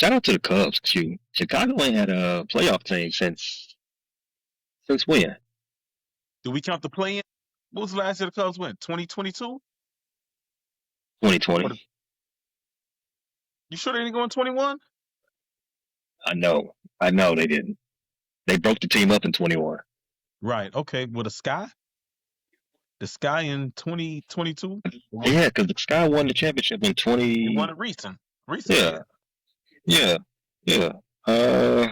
Shout out to the Cubs, Q. Chicago ain't had a playoff team since when? Do we count the play-in? What was the last year the Cubs went? 2022? Or 2020. you sure they didn't go in 21? I know. I know they didn't. They broke the team up in 21. Right. Okay. Well, the Sky in 2022, Yeah, because the Sky won the championship in they won 20. it recently. Yeah, yeah, yeah. Uh,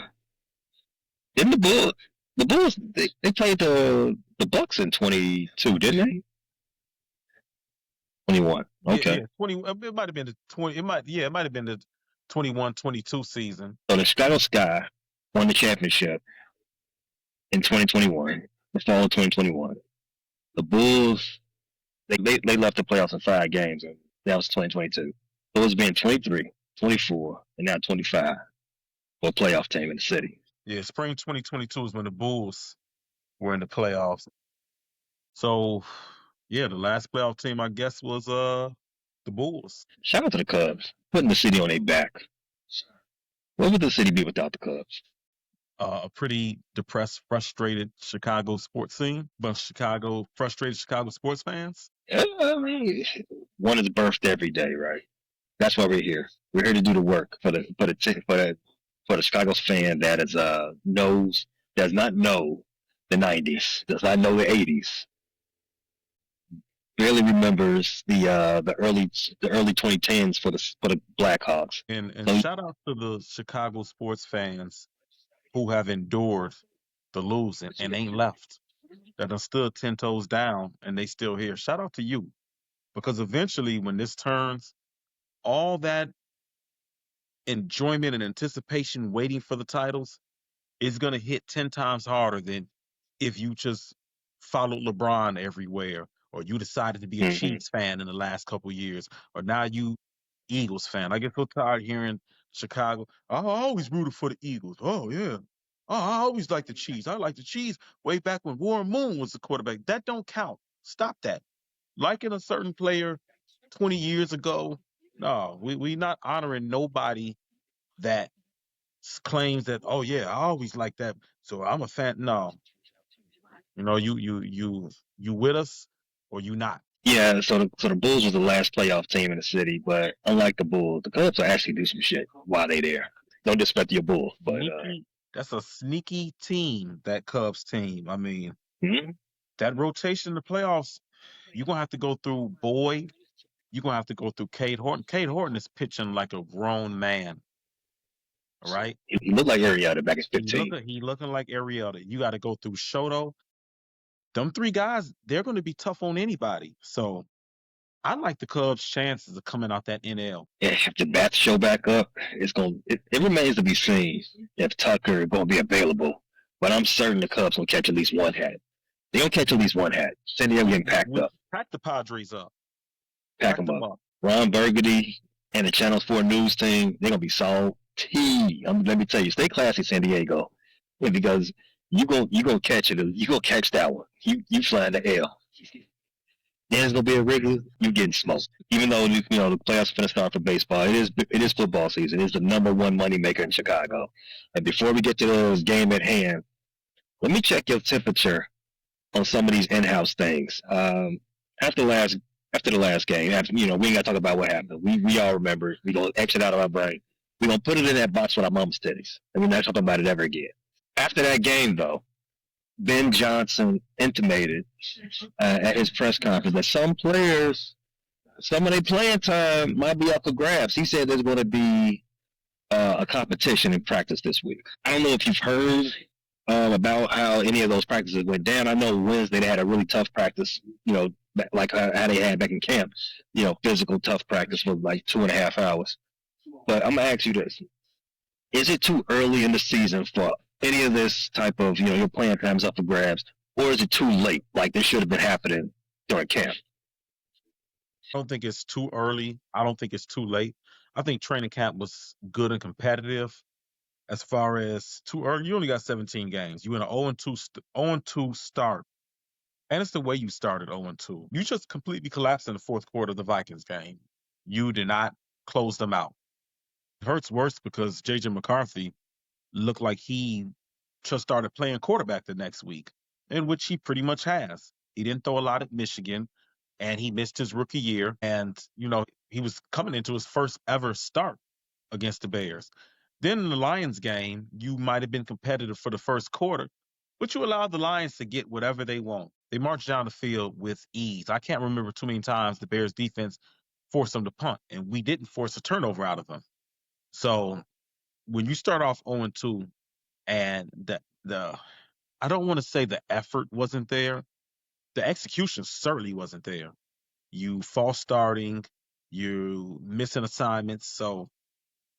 didn't the Bulls they played the Bucks in 22, didn't they? 21. Yeah, Okay. yeah. 20. It might have been the 20. It might have been the 21-22 season. So the Chicago Sky won the championship in 2021, the fall of 2021. The Bulls they left the playoffs in 5 games, and that was 2022. So it's been 23, 24, and now 25 for a playoff team in the city. Yeah, spring 2022 is when the Bulls were in the playoffs. So, yeah, the last playoff team I guess was the Bulls. Shout out to the Cubs, putting the city on their back. What would the city be without the Cubs? A pretty depressed, frustrated Chicago sports scene, bunch of frustrated Chicago sports fans. I mean, one is birthed every day, right? That's why we're here. We're here to do the work for the Chicago's fan that is does not know the '90s, does not know the '80s, barely remembers the early 2010s for the Blackhawks. And So shout out to the Chicago sports fans who have endured the losing and ain't left, that have stood 10 toes down and they still here. Shout out to you. Because eventually when this turns, all that enjoyment and anticipation waiting for the titles is gonna hit 10 times harder than if you just followed LeBron everywhere, or you decided to be a mhm. Chiefs fan in the last couple years, or now you Eagles fan. I get so tired hearing Chicago. "Oh, I always rooted for the Eagles. Oh yeah. Oh, I always liked the Chiefs. I liked the Chiefs way back when Warren Moon was the quarterback." That don't count. Stop that. Liking a certain player 20 years ago. No, we not honoring nobody that claims that, oh yeah, I always like that. So I'm a fan. No, you with us or you not. Yeah, so the Bulls was the last playoff team in the city, but unlike the Bulls, the Cubs will actually do some shit while they there. Don't disrespect your Bulls, but Sneaky. That's a sneaky team, that Cubs team. I mean, mhm. that rotation in the playoffs, you're gonna have to go through Boyd. You're gonna have to go through Cade Horton. Cade Horton is pitching like a grown man. All right. He looked like Arietta back at He 15. looking he looking like Arrieta. You got to go through Shoto. Them three guys, they're going to be tough on anybody. So I like the Cubs' chances of coming out that NL. If the bats show back up, it remains to be seen if Tucker is going to be available. But I'm certain the Cubs will catch at least one hat. They don't catch at least one hat. San Diego getting packed We up. pack the Padres up. Pack Pack them them up. up. Ron Burgundy and the Channel 4 news team, they're going to be salty. Let me tell you, stay classy, San Diego. Because you gonna catch it. You gonna catch that one. You flying the L. Then it's gonna be a regular. You getting smoked. Even though the playoffs are gonna start for baseball, it is football season. It's the number one money maker in Chicago. And before we get to the game at hand, let me check your temperature on some of these in-house things. After the last game, we ain't gotta talk about what happened. We all remember. We gonna exit out of our brain. We gonna put it in that box with our mama's titties, and we're not talking about it ever again. After that game, though, Ben Johnson intimated at his press conference that some of their playing time might be up for grabs. He said there's going to be a competition in practice this week. I don't know if you've heard about how any of those practices went down. I know Wednesday they had a really tough practice, like how they had back in camp, physical tough practice for like 2.5 hours. But I'm going to ask you this. Is it too early in the season for any of this type of, your playing time's up for grabs, or is it too late? Like this should have been happening during camp. I don't think it's too early. I don't think it's too late. I think training camp was good and competitive. As far as too early, you only got 17 games. You in an 0-2 start. And it's the way you started 0-2. You just completely collapsed in the fourth quarter of the Vikings game. You did not close them out. It hurts worse because J.J. McCarthy looked like he just started playing quarterback the next week, in which he pretty much has. He didn't throw a lot at Michigan, and he missed his rookie year. And, he was coming into his first ever start against the Bears. Then in the Lions game, you might have been competitive for the first quarter, but you allowed the Lions to get whatever they want. They marched down the field with ease. I can't remember too many times the Bears defense forced them to punt, and we didn't force a turnover out of them. So when you start off 0-2 and the I don't want to say the effort wasn't there, the execution certainly wasn't there. You false starting, you missing assignments. So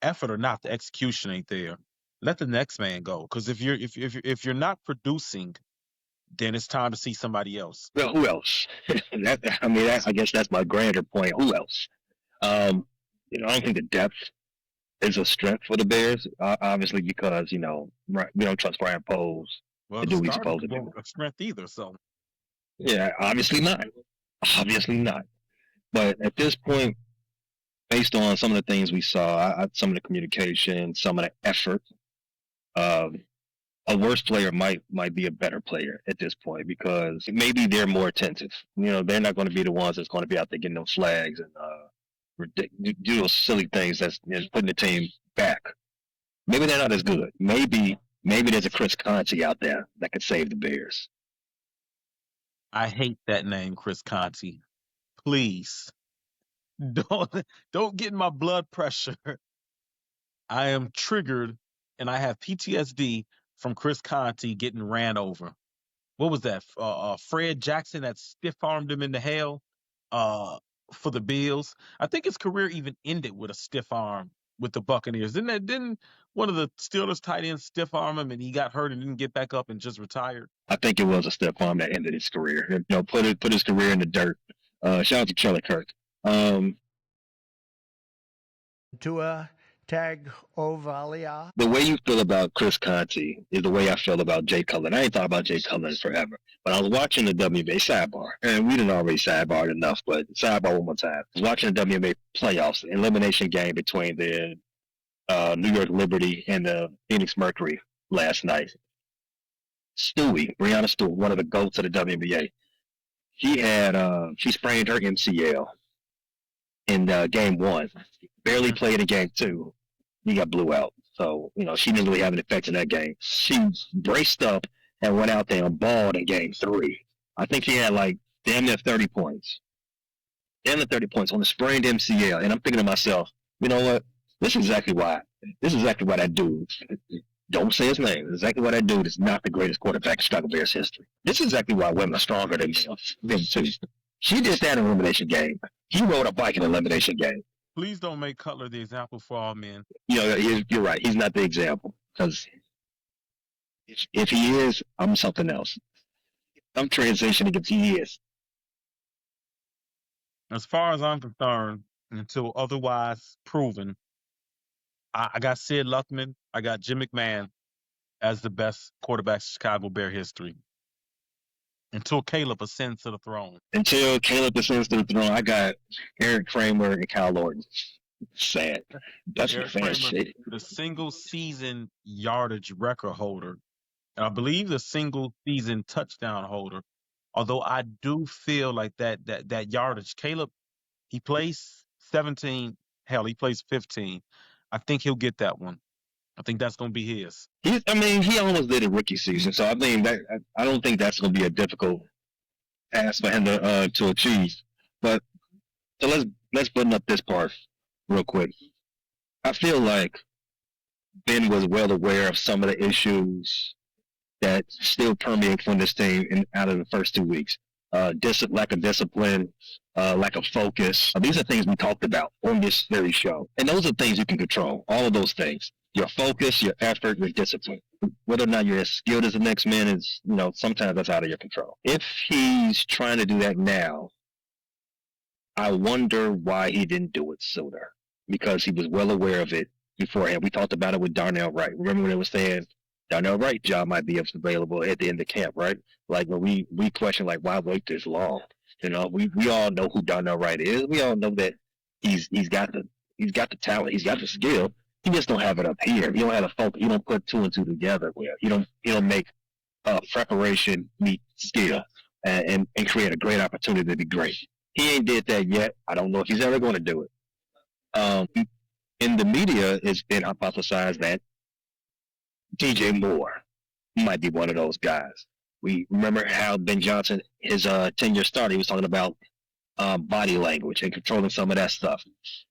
effort or not, the execution ain't there. Let the next man go. Because if you're not producing, then it's time to see somebody else. Well, who else? I guess that's my grander point. Who else? I don't think the depth is a strength for the Bears. Obviously, because we don't trust Brian Poles Well, to the do what he's starters supposed to do. weren't a strength either. So Yeah, obviously not. Obviously not. But at this point, based on some of the things we saw, some of the communication, some of the effort, a worse player might be a better player at this point because maybe they're more attentive. They're not going to be the ones that's going to be out there getting those flags and do those silly things that's putting the team back. Maybe they're not as good. Maybe there's a Chris Conte out there that could save the Bears. I hate that name, Chris Conte. Please don't get my blood pressure. I am triggered, and I have PTSD from Chris Conte getting ran over. What was that? Fred Jackson that stiff armed him into hell for the Bills. I think his career even ended with a stiff arm with the Buccaneers. Didn't one of the Steelers tight ends stiff arm him and he got hurt and didn't get back up and just retired? I think it was a stiff arm that ended his career. Put his career in the dirt. Shout out to Charlie Kirk. Tua Tag Ovalia. The way you feel about Chris Conte is the way I feel about Jay Cutler. I ain't thought about Jay Cutler forever. But I was watching the WNBA sidebar, and we didn't already sidebar enough, but sidebar one more time. I was watching the WNBA playoffs, an elimination game between the New York Liberty and the Phoenix Mercury last night. Breanna Stewart, one of the GOATs of the WNBA, she sprained her MCL in game one. Barely played in game two. He got blew out. So, she didn't really have an effect in that game. She braced up and went out there and balled in game three. I think she had damn near 30 points. Damn near 30 points on the sprained MCL. And I'm thinking to myself, you know what? This is exactly why that dude, don't say his name, exactly why that dude is not the greatest quarterback in Chicago Bears history. This is exactly why women are stronger than men too. She did that in an elimination game. He rode a bike in an elimination game. Please don't make Cutler the example for all men. You're right. He's not the example. Because if he is, I'm something else. I'm transitioning if he is. As far as I'm concerned, until otherwise proven, I got Sid Luckman, I got Jim McMahon as the best quarterbacks in Chicago Bear history. Until Caleb ascends to the throne. I got Eric Kramer and Kyle Orton. Sad. That's Eric fan shit. The single season yardage record holder, and I believe the single season touchdown holder. Although I do feel like that yardage, Caleb, he plays 17. Hell, he plays 15. I think he'll get that one. I think that's going to be his. He almost did a rookie season, so I don't think that's going to be a difficult task for him to achieve. But so let's button up this part real quick. I feel like Ben was well aware of some of the issues that still permeate from this team out of the first 2 weeks. Lack of discipline, lack of focus. These are things we talked about on this very show. And those are things you can control, all of those things. Your focus, your effort, your discipline. Whether or not you're as skilled as the next man is, sometimes that's out of your control. If he's trying to do that now, I wonder why he didn't do it sooner. Because he was well aware of it beforehand. We talked about it with Darnell Wright. Remember when they were saying Darnell Wright job might be available at the end of camp, right? Like when we question why wait this long? We all know who Darnell Wright is. We all know that he's got the talent, he's got the skill. He just don't have it up here. He don't have a focus. He don't put two and two together. Well, he don't make preparation meet skill and create a great opportunity to be great. He ain't did that yet. I don't know if he's ever going to do it. Um, in the media, it's been hypothesized that DJ Moore might be one of those guys. We remember how Ben Johnson, his 10-year starter, he was talking about body language and controlling some of that stuff.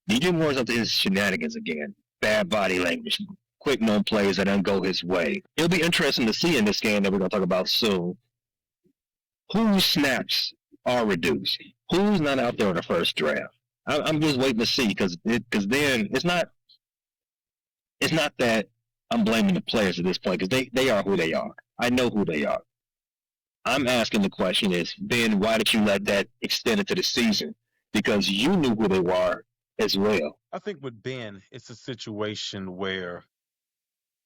DJ Moore's up to his shenanigans again. Bad body language, quick known plays that don't go his way. It'll be interesting to see in this game that we're going to talk about soon whose snaps are reduced, who's not out there in the first draft. I'm just waiting to see because then it's not that I'm blaming the players at this point because they are who they are. I know who they are. I'm asking the question is, Ben, why did you let that extend into the season? Because you knew who they were as well. I think with Ben, it's a situation where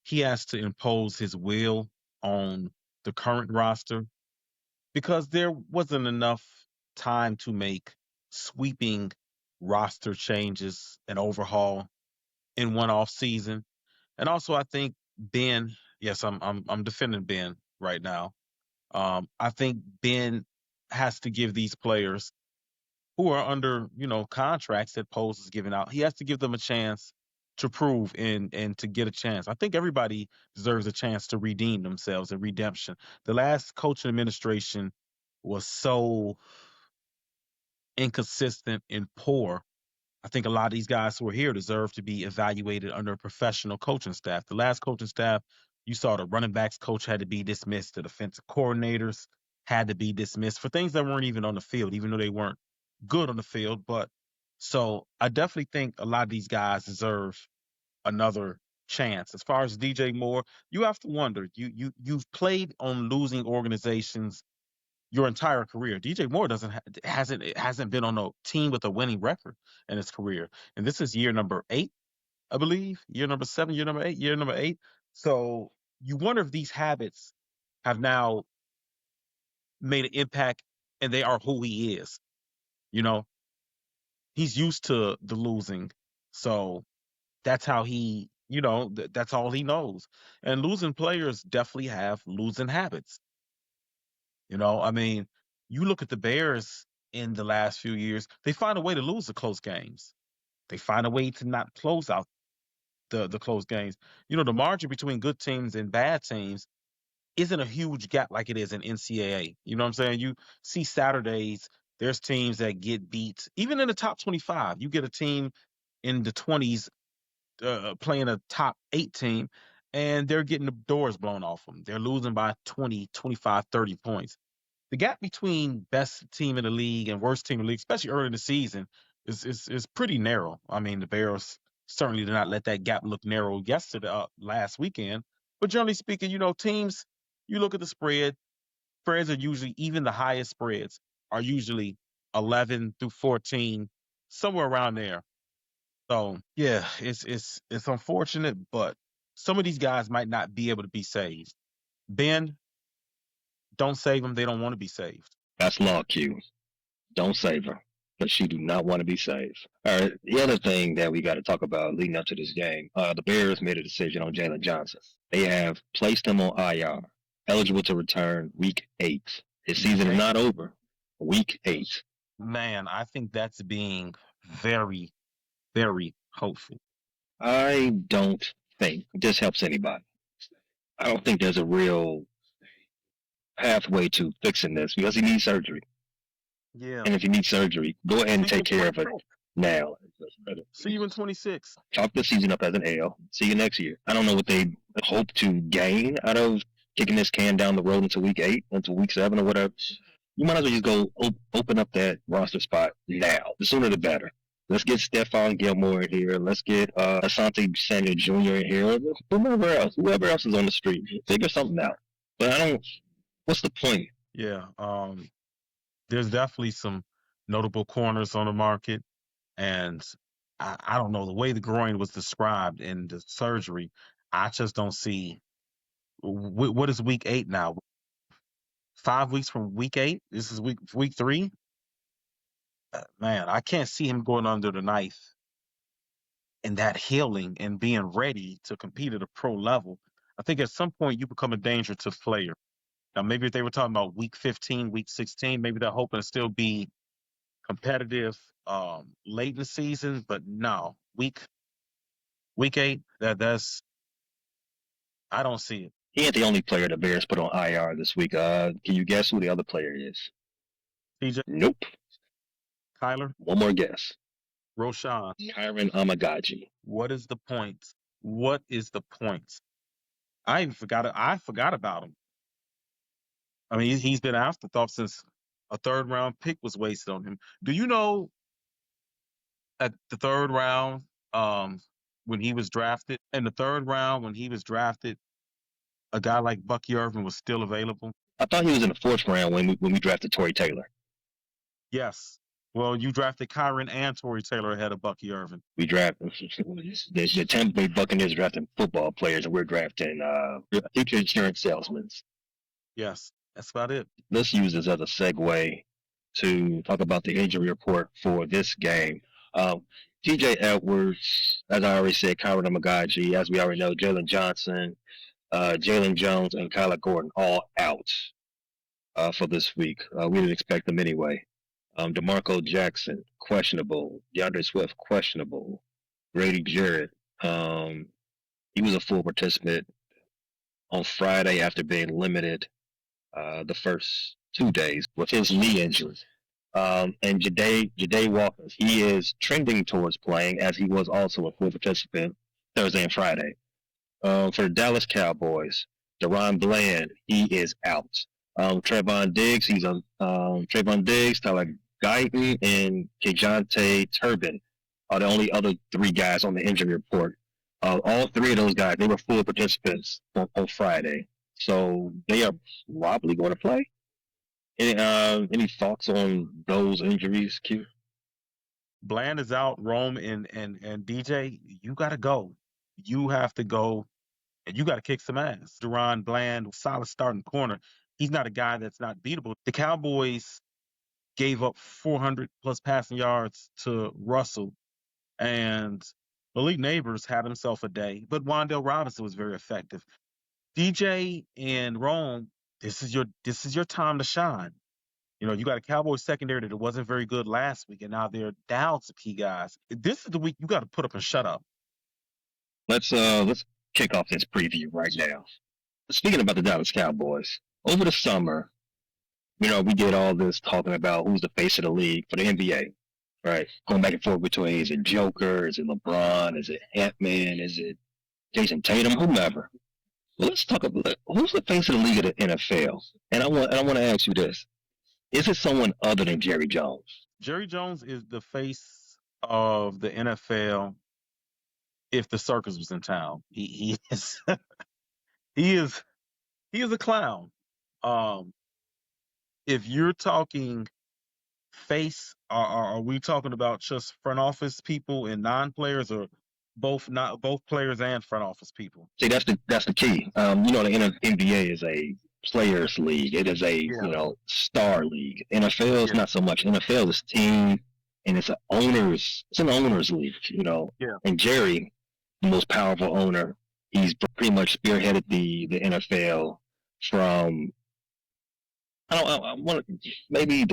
he has to impose his will on the current roster because there wasn't enough time to make sweeping roster changes and overhaul in one off season. And also, I think Ben, yes, I'm defending Ben right now. I think Ben has to give these players who are under, contracts that Poles is giving out. He has to give them a chance to prove and to get a chance. I think everybody deserves a chance to redeem themselves and redemption. The last coaching administration was so inconsistent and poor. I think a lot of these guys who are here deserve to be evaluated under a professional coaching staff. The last coaching staff, you saw the running backs coach had to be dismissed. The defensive coordinators had to be dismissed for things that weren't even on the field, even though they weren't good on the field. But so I definitely think a lot of these guys deserve another chance. As far as DJ Moore, you have to wonder. You've played on losing organizations your entire career. DJ Moore hasn't been on a team with a winning record in his career, and this is year number 8, I believe. Year number 7, year number 8, year number 8. So you wonder if these habits have now made an impact, and they are who he is. You know, he's used to the losing, so that's how he. That's all he knows. And losing players definitely have losing habits. I mean, you look at the Bears in the last few years, they find a way to lose the close games. They find a way to not close out the close games. The margin between good teams and bad teams isn't a huge gap like it is in NCAA. You know what I'm saying? You see Saturdays, there's teams that get beat. Even in the top 25, you get a team in the 20s playing a top 8 team, and they're getting the doors blown off them. They're losing by 20, 25, 30 points. The gap between best team in the league and worst team in the league, especially early in the season, is pretty narrow. I mean, the Bears certainly did not let that gap look narrow last weekend. But generally speaking, teams, you look at the spreads are usually, even the highest spreads are usually 11 through 14, somewhere around there. So yeah, it's unfortunate, but some of these guys might not be able to be saved. Ben, don't save them. They don't want to be saved. That's law, Q. Don't save her, but she do not want to be saved. All right. The other thing that we got to talk about leading up to this game, the Bears made a decision on Jalen Johnson. They have placed him on IR, eligible to return week 8. His season is not over. Week 8. Man, I think that's being very, very hopeful. I don't think this helps anybody. I don't think there's a real pathway to fixing this because he needs surgery. Yeah. And if you need surgery, go ahead and take care of it now. See you in 26. Chalk the season up as an L. See you next year. I don't know what they hope to gain out of kicking this can down the road into week 8, into week 7 or whatever. You might as well just go open up that roster spot now. The sooner the better. Let's get Stephon Gilmore in here. Let's get Asante Samuel Jr. in here. Whoever else is on the street. Figure something out. But I don't. What's the point? Yeah. There's definitely some notable corners on the market, and I don't know, the way the groin was described in the surgery. I just don't see what is week 8 now. 5 weeks from week 8. This is week 3. Man, I can't see him going under the knife and that healing and being ready to compete at a pro level, I think at some point you become a danger to the player. Now, maybe if they were talking about week 15, week 16, maybe they're hoping to still be competitive late in the season, but no, week 8, that's I don't see it. He ain't the only player the Bears put on IR this week. Can you guess who the other player is? TJ, Nope. Kyler, One more guess. Roshan. Kyron Amagaji. What is the point? What is the point? I forgot about him. I mean, he's been an afterthought since a third round pick was wasted on him. Do you know at the third round, when he was drafted, in the third round when he was drafted, a guy like Bucky Irvin was still available? I thought he was in the fourth round when we drafted Torrey Taylor. Yes. Well, you drafted Kyron and Torrey Taylor ahead of Bucky Irvin. We drafted the Tampa Bay Buccaneers drafting football players, and we're drafting future insurance salesmen. Yes, that's about it. Let's use this as a segue to talk about the injury report for this game. TJ Edwards, as I already said, Kyron Amagaji, as we already know, Jalen Johnson, Jalen Jones, and Kyler Gordon all out for this week. We didn't expect them anyway. DeMarco Jackson, questionable. DeAndre Swift, questionable. Grady Jarrett, he was a full participant on Friday after being limited the first 2 days with his knee injury. And Ja'Day Walker, he is trending towards playing, as he was also a full participant Thursday and Friday. For the Dallas Cowboys, Deron Bland, he is out. Trayvon Diggs, Trayvon Diggs, Tyler Guyton, and Kejante Turbin are the only other 3 guys on the injury report. All 3 of those guys, they were full participants on Friday, so they are probably going to play. Any thoughts on those injuries, Q? Bland is out. Rome and DJ, you got to go. You have to go, and you got to kick some ass. Deron Bland, solid starting corner. He's not a guy that's not beatable. The Cowboys gave up 400 plus passing yards to Russell, and Malik Neighbors had himself a day, but Wan'Dale Robinson was very effective. DJ and Rome, this is your time to shine. You know, you got a Cowboys secondary that wasn't very good last week, and now they're down some key guys. This is the week you got to put up and shut up. Let's kick off this preview right now. Speaking about the Dallas Cowboys, over the summer, we did all this talking about who's the face of the league for the NBA, right? Going back and forth between, is it Joker, is it LeBron, is it Ant-Man, is it Jason Tatum, whomever. Well, let's talk about who's the face of the league of the NFL. And I want to ask you this: is it someone other than Jerry Jones? Jerry Jones is the face of the NFL if the circus was in town. He is he is a clown. If you're talking face, are we talking about just front office people and non-players, or both players and front office people? See, that's the key. The NBA is a players league. It is a star league. NFL is not so much. NFL is team, and it's an owners league. And Jerry, the most powerful owner, he's pretty much spearheaded the NFL from. I want maybe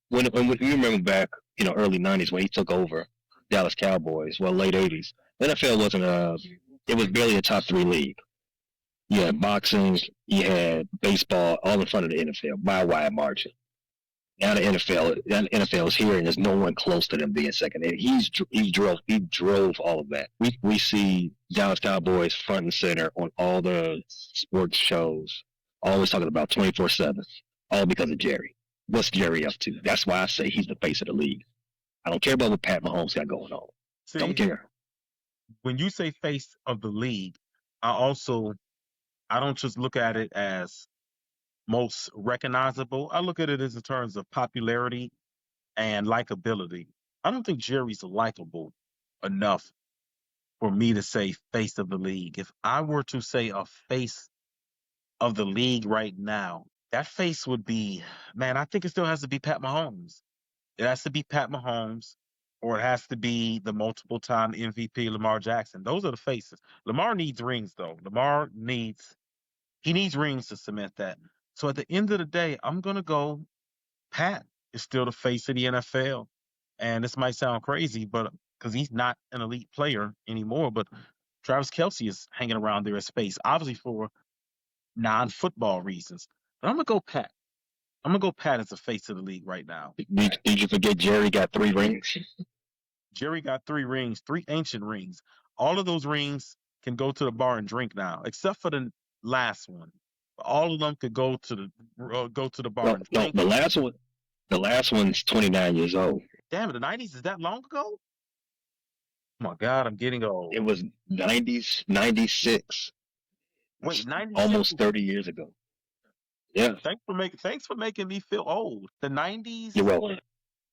when you remember back, early '90s when he took over Dallas Cowboys. Well, late '80s, the NFL wasn't it was barely a top 3 league. You had boxing, you had baseball, all in front of the NFL by a wide margin. Now the NFL is here, and there's no one close to them being second. And he drove all of that. We see Dallas Cowboys front and center on all the sports shows, always talking about 24/7, all because of Jerry. What's Jerry up to? That's why I say he's the face of the league. I don't care about what Pat Mahomes got going on. See, don't care. When you say face of the league, I don't just look at it as most recognizable. I look at it as in terms of popularity and likability. I don't think Jerry's likable enough for me to say face of the league. If I were to say a face of the league right now, that face would be, man, I think it still has to be Pat Mahomes. It has to be Pat Mahomes or it has to be the multiple-time MVP Lamar Jackson. Those are the faces. Lamar needs rings, though. He needs rings to cement that. So at the end of the day, I'm gonna go. Pat is still the face of the NFL, and this might sound crazy, but because he's not an elite player anymore, but Travis Kelce is hanging around there as face, obviously for non-football reasons. But I'm gonna go Pat. I'm gonna go Pat as the face of the league right now. Did you forget Jerry got 3 rings? Jerry got 3 rings, 3 ancient rings. All of those rings can go to the bar and drink now, except for the last one. All of them could go to the bar No, and no, drink. the last one's 29 years old. Damn it, the '90s is that long ago? Oh my God, I'm getting old. It was 90s, 96. Wait, '96. Almost 30 years ago. Yeah. Thanks for making me feel old. The '90s. You're welcome.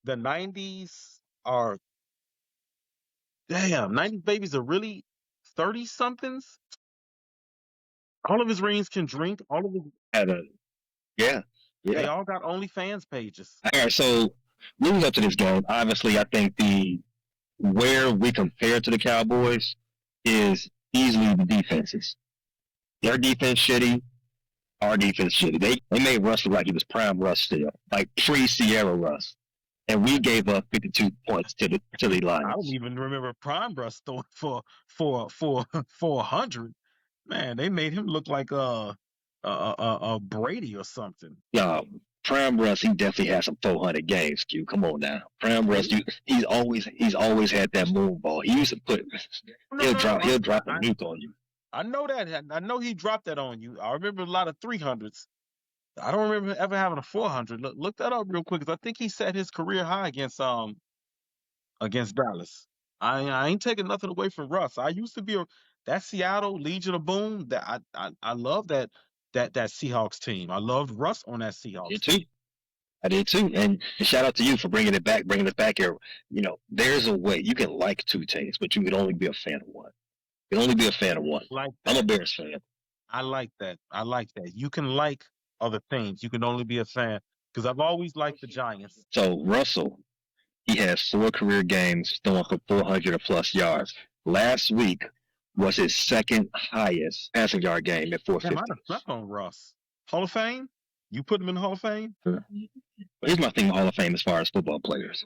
The '90s are damn. '90s babies are really 30 somethings. All of his rings can drink. All of his. Yeah. They Yeah. all got OnlyFans pages. All right. So leading up to this game, obviously, I think where we compare to the Cowboys is easily the defenses. Their defense shitty. Our defense shitty. They made Russ look like he was prime Russ still, like pre-Sierra Russ. And we gave up 52 points to the I Lions. don't even remember Prime Russ throwing for 100. Man, they made him look like a Brady or something. Prime Russ, he definitely has some 400 games. Q, come on now. Prime Russ, he's always had that moon ball. He used to put, he'll drop a nuke on you. I know that. I know he dropped that on you. I remember a lot of 300s. I don't remember ever having a 400. Look that up real quick, because I think he set his career high against Dallas. I ain't taking nothing away from Russ. I used to be that Seattle Legion of Boom. That I love that Seahawks team. I loved Russ on that Seahawks team. I did too. And shout out to you for bringing it back here. You know, there's a way you can like 2 teams, but you can only be a fan of one. You can only be a fan of one. I'm a Bears fan. I like that. You can like other teams. You can only be a fan, because I've always liked the Giants. So Russell, he has 4 career games throwing for 400 or plus yards. Last week was his second highest passing yard game at 450. Damn, I slept on Russ. Hall of Fame? You put him in the Hall of Fame? But here's my thing with Hall of Fame as far as football players.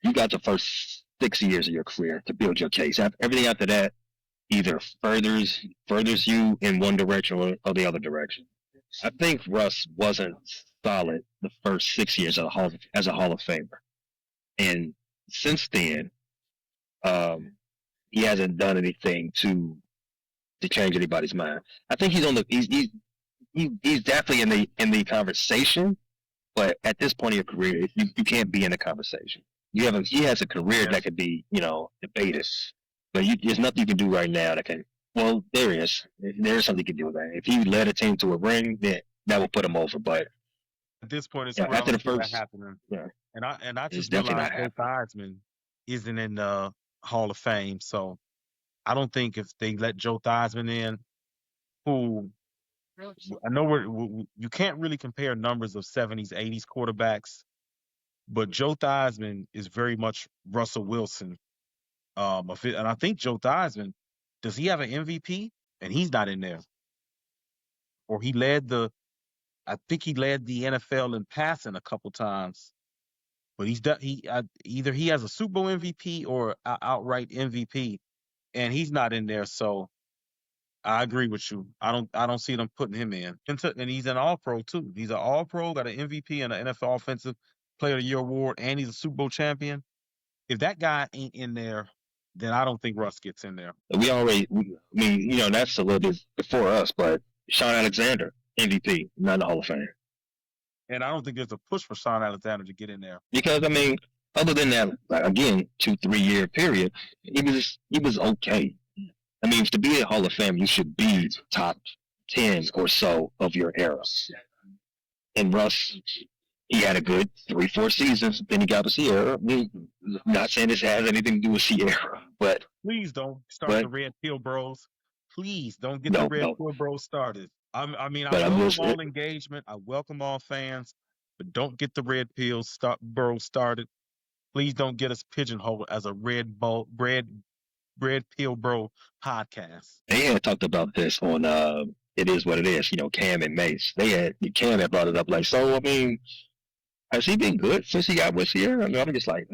You got the first 6 years of your career to build your case. Everything after that either furthers you in one direction or the other direction. I think Russ wasn't solid the first 6 years as a Hall of Famer. And since then, he hasn't done anything to change anybody's mind. I think he's definitely in the conversation, but at this point in your career, you can't be in the conversation. He has a career that could be, debated, but there's nothing you can do right now that can. Well, there is something you can do with that. If he led a team to a ring, then that will put him over. But at this point, it's after the first, happening. Yeah, and I just realized Joe Theismann isn't in the Hall of Fame, so I don't think if they let Joe Theismann in, who I know you can't really compare numbers of 70s, 80s quarterbacks, but Joe Theismann is very much Russell Wilson. And I think Joe Theismann, does he have an MVP? And he's not in there. Or I think he led the NFL in passing a couple times. But either he has a Super Bowl MVP or an outright MVP, and he's not in there. So I agree with you. I don't see them putting him in. And he's an All-Pro too. He's an All-Pro, got an MVP and an NFL Offensive Player of the Year award, and he's a Super Bowl champion. If that guy ain't in there, then I don't think Russ gets in there. That's a little bit before us, but Sean Alexander, MVP, not in the Hall of Fame. And I don't think there's a push for Sean Alexander to get in there. Because, other than that, again, 2-3 year period, he was okay. To be a Hall of Fame, you should be top 10 or so of your era. And Russ, he had a good 3-4 seasons. Then he got with Sierra. Not saying this has anything to do with Sierra, but please don't start the Red Pill Bros. Please don't get the Red Pill Bros started. I welcome all engagement. I welcome all fans, but don't get the Red Pill Bros started. Please don't get us pigeonholed as a red pill bro podcast. They had talked about this on It Is What It Is, Cam and Mace. Cam had brought it up like, so I mean, has he been good since he got with Sierra? I mean, I'm just like,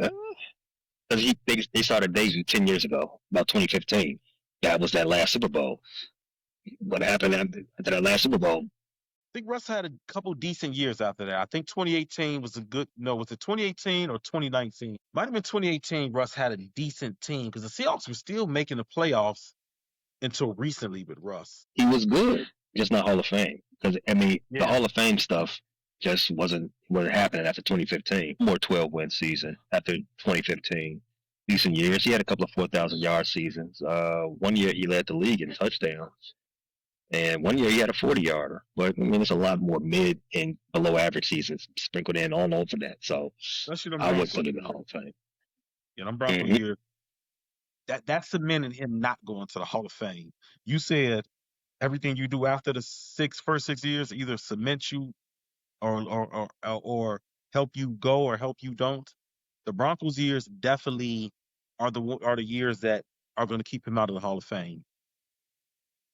because they started dating 10 years ago, about 2015. That was that last Super Bowl. What happened after that last Super Bowl? I think Russ had a couple decent years after that. I think 2018 was a good. No, was it 2018 or 2019? Might have been 2018. Russ had a decent team because the Seahawks were still making the playoffs until recently with Russ. He was good, just not Hall of Fame. Because I mean, the Yeah. Hall of Fame stuff just wasn't happening after 2015. More 12-win season after 2015. Decent years. He had a couple of 4,000-yard seasons. One year he led the league in touchdowns. And one year he had a 40-yarder. But I mean, there's a lot more mid and below average seasons sprinkled in all over that. So I would put it in the Hall of Fame. Yeah, them Bronco years. That cemented him not going to the Hall of Fame. You said everything you do after the first 6 years either cement you or help you go or help you don't. The Broncos years definitely are the years that are going to keep him out of the Hall of Fame.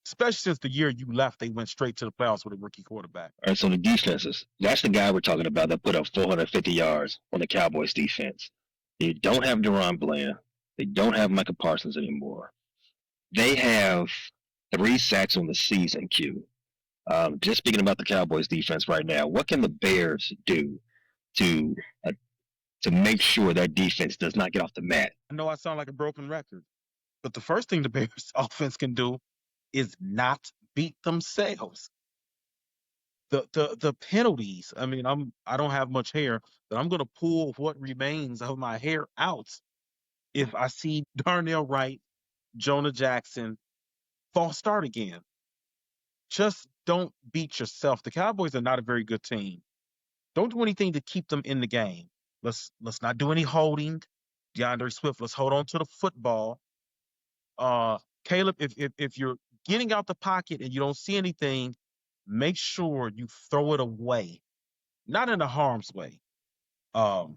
Especially since the year you left, they went straight to the playoffs with a rookie quarterback. All right, so the defenses. That's the guy we're talking about that put up 450 yards on the Cowboys defense. They don't have Deron Bland. They don't have Micah Parsons anymore. They have 3 sacks on the season, Q. Just speaking about the Cowboys defense right now, what can the Bears do to make sure that defense does not get off the mat? I know I sound like a broken record, but the first thing the Bears offense can do is not beat themselves. The penalties. I mean, I don't have much hair, but I'm gonna pull what remains of my hair out if I see Darnell Wright, Jonah Jackson false start again. Just don't beat yourself. The Cowboys are not a very good team. Don't do anything to keep them in the game. Let's not do any holding. DeAndre Swift, let's hold on to the football. Caleb, if you're getting out the pocket and you don't see anything, make sure you throw it away, not in a harm's way. I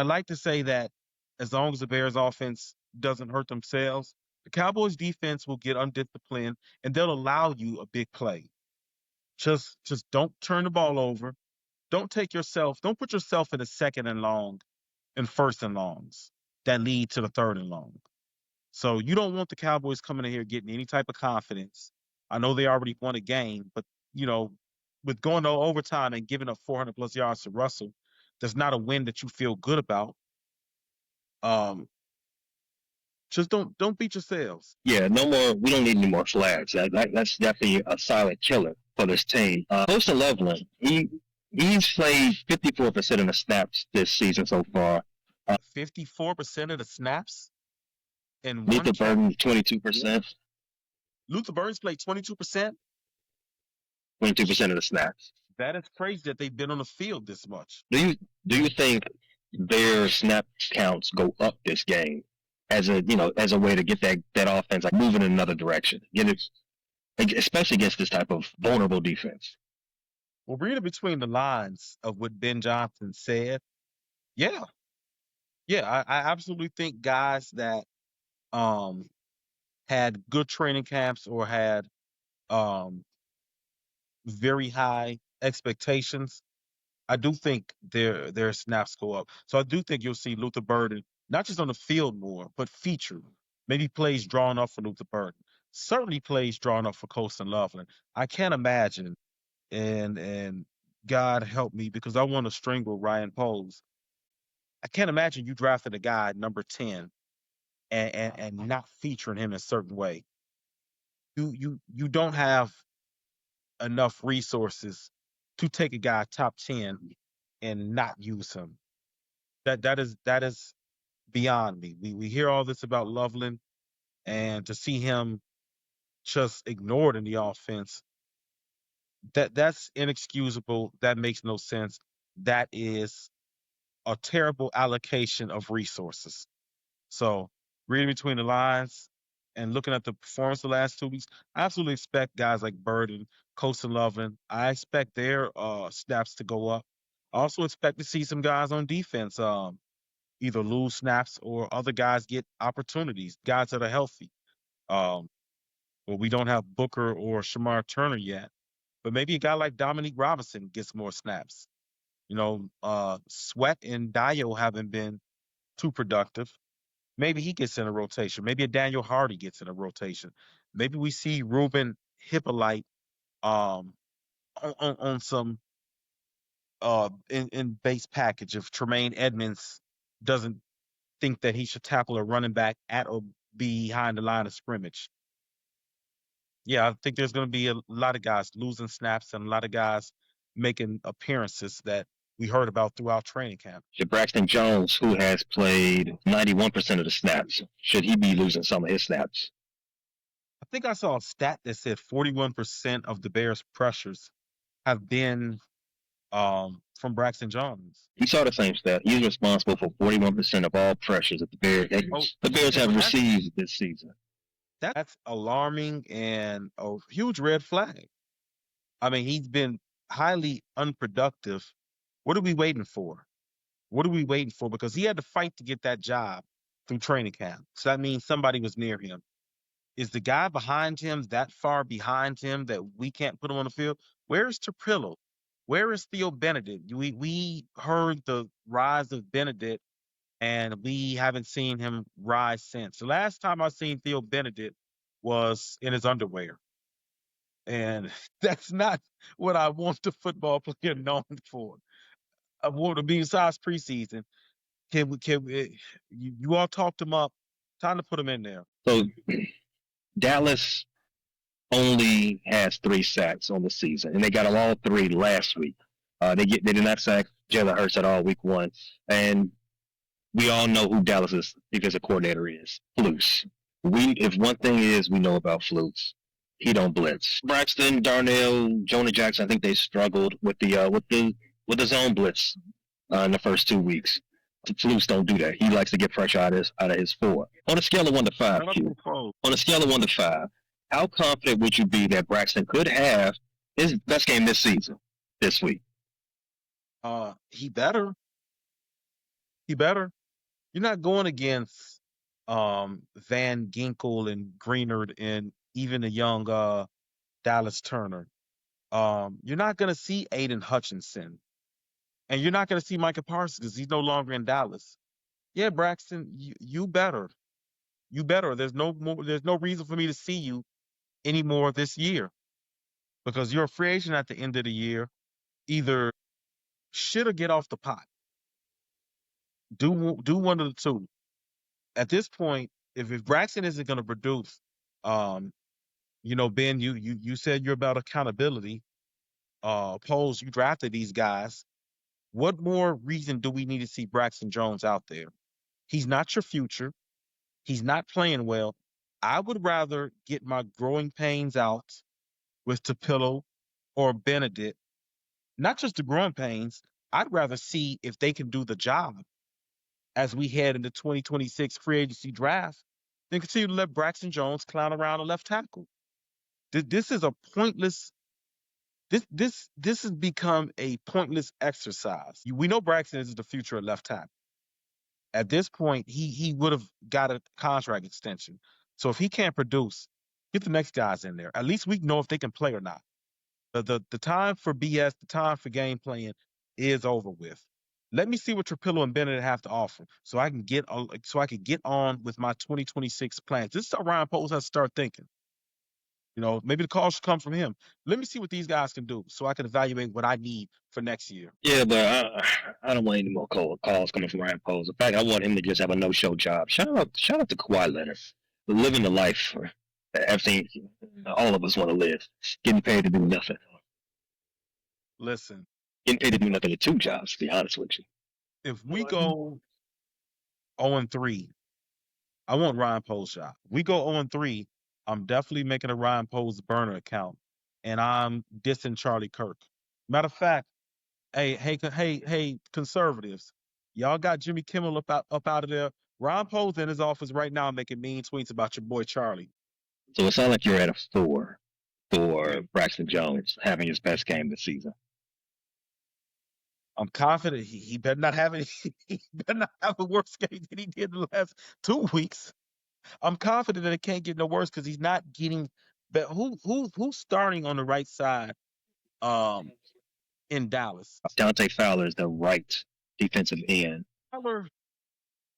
like to say that as long as the Bears offense doesn't hurt themselves, the Cowboys defense will get undisciplined and they'll allow you a big play. Just don't turn the ball over. Don't put yourself in a second and long and first and longs that lead to the third and long. So you don't want the Cowboys coming in here getting any type of confidence. I know they already won a game, but with going to overtime and giving up 400 plus yards to Russell, that's not a win that you feel good about. Just don't beat yourselves. Yeah, no more. We don't need any more flags. That's definitely a silent killer for this team. Costa Loveland, he's played 54% of the snaps this season so far. 54% of the snaps. And Luther Burden, 22%. Luther Burden's played 22%. 22% of the snaps. That is crazy that they've been on the field this much. Do you think their snap counts go up this game as a way to get that offense like moving in another direction? Especially against this type of vulnerable defense. Well, reading between the lines of what Ben Johnson said, yeah, I absolutely think guys that had good training camps or had very high expectations, I do think their snaps go up. So I do think you'll see Luther Burden not just on the field more, but featured. Maybe plays drawn up for Luther Burden. Certainly plays drawn up for Colston Loveland. I can't imagine, and God help me because I want to strangle Ryan Poles. I can't imagine you drafted a guy number 10 and not featuring him in a certain way. You don't have enough resources to take a guy top 10 and not use him. That is beyond me. We hear all this about Loveland, and to see him just ignored in the offense, that's inexcusable. That makes no sense. That is a terrible allocation of resources. So reading between the lines and looking at the performance the last 2 weeks, I absolutely expect guys like Burden, Colston Loveland, I expect their snaps to go up. I also expect to see some guys on defense either lose snaps or other guys get opportunities, guys that are healthy. Um, well, we don't have Booker or Shamar Turner yet, but maybe a guy like Dominique Robinson gets more snaps. Sweat and Dio haven't been too productive. Maybe he gets in a rotation. Maybe a Daniel Hardy gets in a rotation. Maybe we see Ruben Hippolyte um, on some in base package if Tremaine Edmonds doesn't think that he should tackle a running back at or behind the line of scrimmage. Yeah, I think there's going to be a lot of guys losing snaps and a lot of guys making appearances that we heard about throughout training camp. Should Braxton Jones, who has played 91% of the snaps, should he be losing some of his snaps? I think I saw a stat that said 41% of the Bears' pressures have been from Braxton Jones. He saw the same stat. He's responsible for 41% of all pressures that the Bears have received this season. That's alarming and a huge red flag. I mean, he's been highly unproductive. What are we waiting for? What are we waiting for? Because he had to fight to get that job through training camp. So that means somebody was near him. Is the guy behind him that far behind him that we can't put him on the field? Where is Trapillo? Where is Theo Benedict? We heard the rise of Benedict, and we haven't seen him rise since. The last time I seen Theo Benedict was in his underwear. And that's not what I want the football player known for. I want to be besides preseason. You all talked him up. Time to put him in there. So Dallas only has 3 sacks on the season, and they got them all 3 last week. They did not sack Jalen Hurts at all week 1, and we all know who Dallas's defensive coordinator is, Flus. If one thing is we know about Flus, he don't blitz. Braxton, Darnell, Jonah Jackson, I think they struggled with the zone blitz in the first 2 weeks. Flus don't do that. He likes to get pressure out of his 4. On a scale of 1 to 5, on a scale of 1 to 5, how confident would you be that Braxton could have his best game this season, this week? He better. You're not going against Van Ginkel and Greenard and even the young Dallas Turner. You're not going to see Aiden Hutchinson. And you're not going to see Micah Parsons because he's no longer in Dallas. Yeah, Braxton, you better. You better. There's no reason for me to see you anymore this year because you're a free agent at the end of the year. Either shit or get off the pot. Do one of the two. At this point, if Braxton isn't going to produce, Ben, you said you're about accountability. Pose, you drafted these guys. What more reason do we need to see Braxton Jones out there? He's not your future. He's not playing well. I would rather get my growing pains out with Tapillo or Benedict. Not just the growing pains. I'd rather see if they can do the job as we head into 2026 free agency draft than continue to let Braxton Jones clown around a left tackle. This is a pointless. This has become a pointless exercise. We know Braxton is the future of left tackle. At this point, he would have got a contract extension. So if he can't produce, get the next guys in there. At least we know if they can play or not. The time for BS, the time for game playing is over with. Let me see what Trapillo and Bennett have to offer, so I can get on with my 2026 plans. This is how Ryan Poles has to start thinking. Maybe the call should come from him. Let me see what these guys can do so I can evaluate what I need for next year. Yeah, but I don't want any more calls coming from Ryan Poles. In fact, I want him to just have a no-show job. Shout out to Kawhi Leonard for living the life everything all of us want to live. Getting paid to do nothing. Listen. Getting paid to do nothing at 2 jobs, to be honest with you. If we go 0-3, I want Ryan Poles shot. We go 0-3, I'm definitely making a Ryan Poles burner account, and I'm dissing Charlie Kirk. Matter of fact, hey, conservatives, y'all got Jimmy Kimmel up out of there. Ryan Poles in his office right now making mean tweets about your boy Charlie. So it sounds like you're at a 4 for Braxton Jones having his best game this season. I'm confident he better not have any. He better not have a worse game than he did the last 2 weeks. I'm confident that it can't get no worse because he's not getting. But who's starting on the right side? In Dallas, Dante Fowler is the right defensive end. Fowler.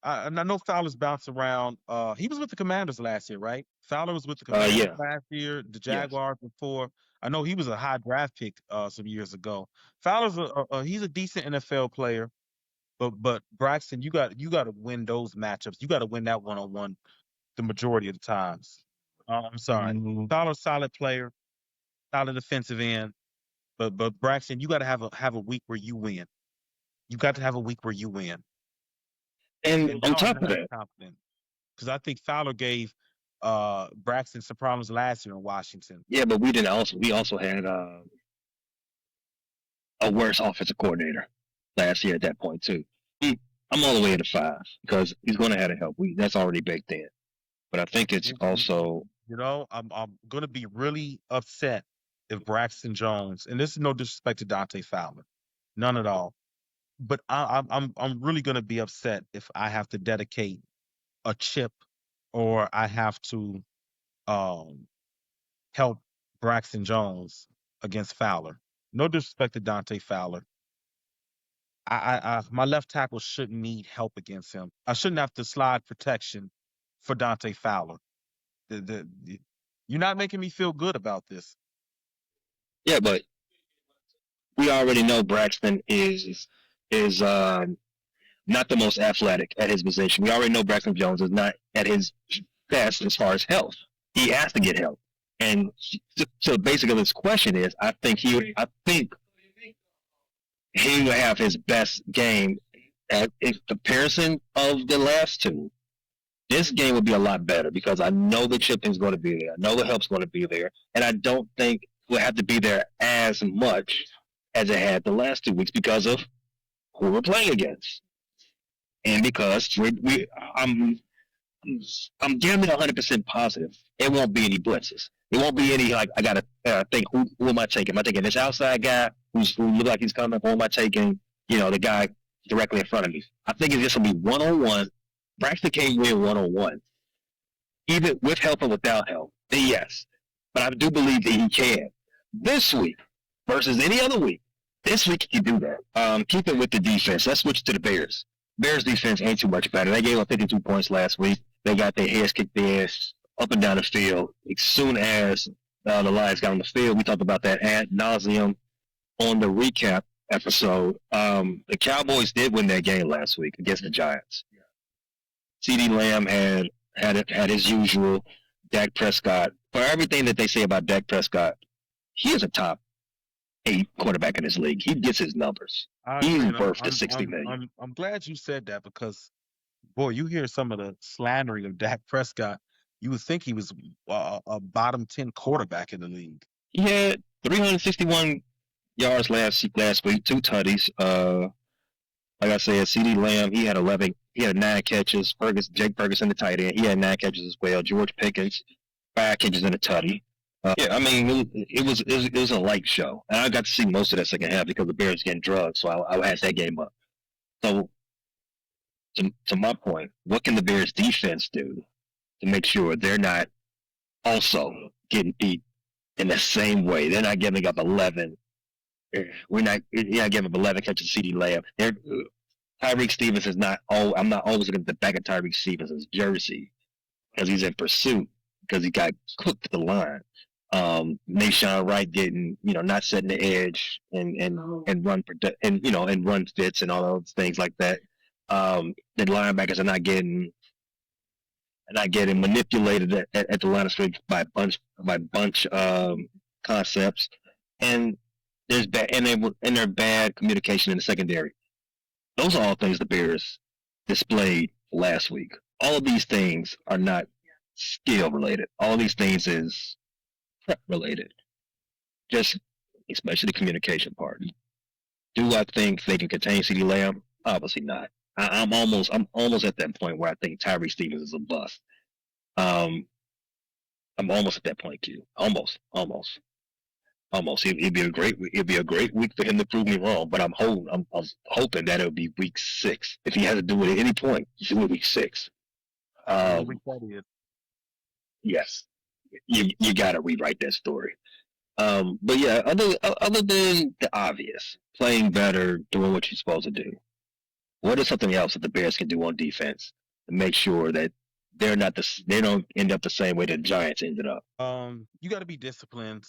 And I know Fowler's bounced around. He was with the Commanders last year, right? Fowler was with the Commanders Yeah, last year, the yes. Jaguars before. I know he was a high draft pick some years ago. Fowler's he's a decent NFL player, but Braxton, you got to win those matchups. You got to win that one-on-one the majority of the times. I'm sorry, Fowler's solid player, solid defensive end, but Braxton, you got to have a week where you win. You got to have a week where you win. And And on now I'm top of not that, confident. Because I think Fowler gave Braxton some problems last year in Washington. yeah, but we also had a worse offensive coordinator last year at that point too. I'm all the way at a 5 because he's going to have to help. That's already baked in. But I think it's also I'm gonna be really upset if Braxton Jones, and this is no disrespect to Dante Fowler, none at all. But I'm really gonna be upset if I have to dedicate a chip or I have to um help Braxton Jones against Fowler. No disrespect to Dante Fowler. My left tackle shouldn't need help against him. I shouldn't have to slide protection for Dante Fowler. You're not making me feel good about this. yeah, but we already know Braxton is not the most athletic at his position. We already know Braxton Jones is not at his best as far as health. He has to get help. And so basically, this question is: I think he will have his best game in comparison of the last two. This game will be a lot better because I know the chipping's going to be there. I know the help's going to be there, and I don't think we'll have to be there as much as it had the last 2 weeks because of who we're playing against, and because I'm giving it 100% positive. It won't be any blitzes. It won't be any like I gotta think who am I taking? Am I taking this outside guy who look like he's coming, or am I taking the guy directly in front of me? I think it's just gonna be 1-on-1. Braxton can't win 1-on-1, even with help and without help. Then yes, but I do believe that he can this week versus any other week. This week he can do that. Keeping with the defense, let's switch to the Bears. Bears defense ain't too much better. They gave up 52 points last week. They got their heads kicked in up and down the field. As soon as the Lions got on the field, we talked about that ad nauseum on the recap episode. The Cowboys did win that game last week against the Giants. CeeDee Lamb had his usual. Dak Prescott, for everything that they say about Dak Prescott, he is a top 8 quarterback in this league. He gets his numbers. He's worth the $60 million. I'm glad you said that because, boy, you hear some of the slandering of Dak Prescott. You would think he was a bottom 10 quarterback in the league. He had 361 yards last week, 2 tutties. Like I said, CeeDee Lamb, he had 11. He had 9 catches. Jake Ferguson, the tight end, he had 9 catches as well. George Pickens, 5 catches and a tutty. Yeah, I mean, it was a light show, and I got to see most of that second half because the Bears getting drugged, so I had that game up. So, to my point, what can the Bears defense do to make sure they're not also getting beat in the same way? They're not giving up 11. You're not giving up 11 catches to CeeDee Lamb. Tyreek Stevens is not. I'm not always looking at the back of Tyreek Stevens' jersey because he's in pursuit because he got cooked to the line. Nashawn Wright getting, not setting the edge and run fits and all those things like that. The linebackers are not getting manipulated at the line of scrimmage by bunch concepts, and there's bad communication in the secondary. Those are all things the Bears displayed last week. All of these things are not skill related. All of these things is prep related. Just especially the communication part. Do I think they can contain CeeDee Lamb? Obviously not. I'm almost at that point where I think Tyree Stevens is a bust. I'm almost at that point, Q. Almost. Almost. It'd be a great week for him to prove me wrong. But I'm hoping that it'll be week 6. If he has to do it at any point, it should be week 6. Whatever week Um, that is. yes, you got to rewrite that story. But yeah, other than the obvious, playing better, doing what you're supposed to do, what is something else that the Bears can do on defense to make sure that they don't end up the same way the Giants ended up? You got to be disciplined.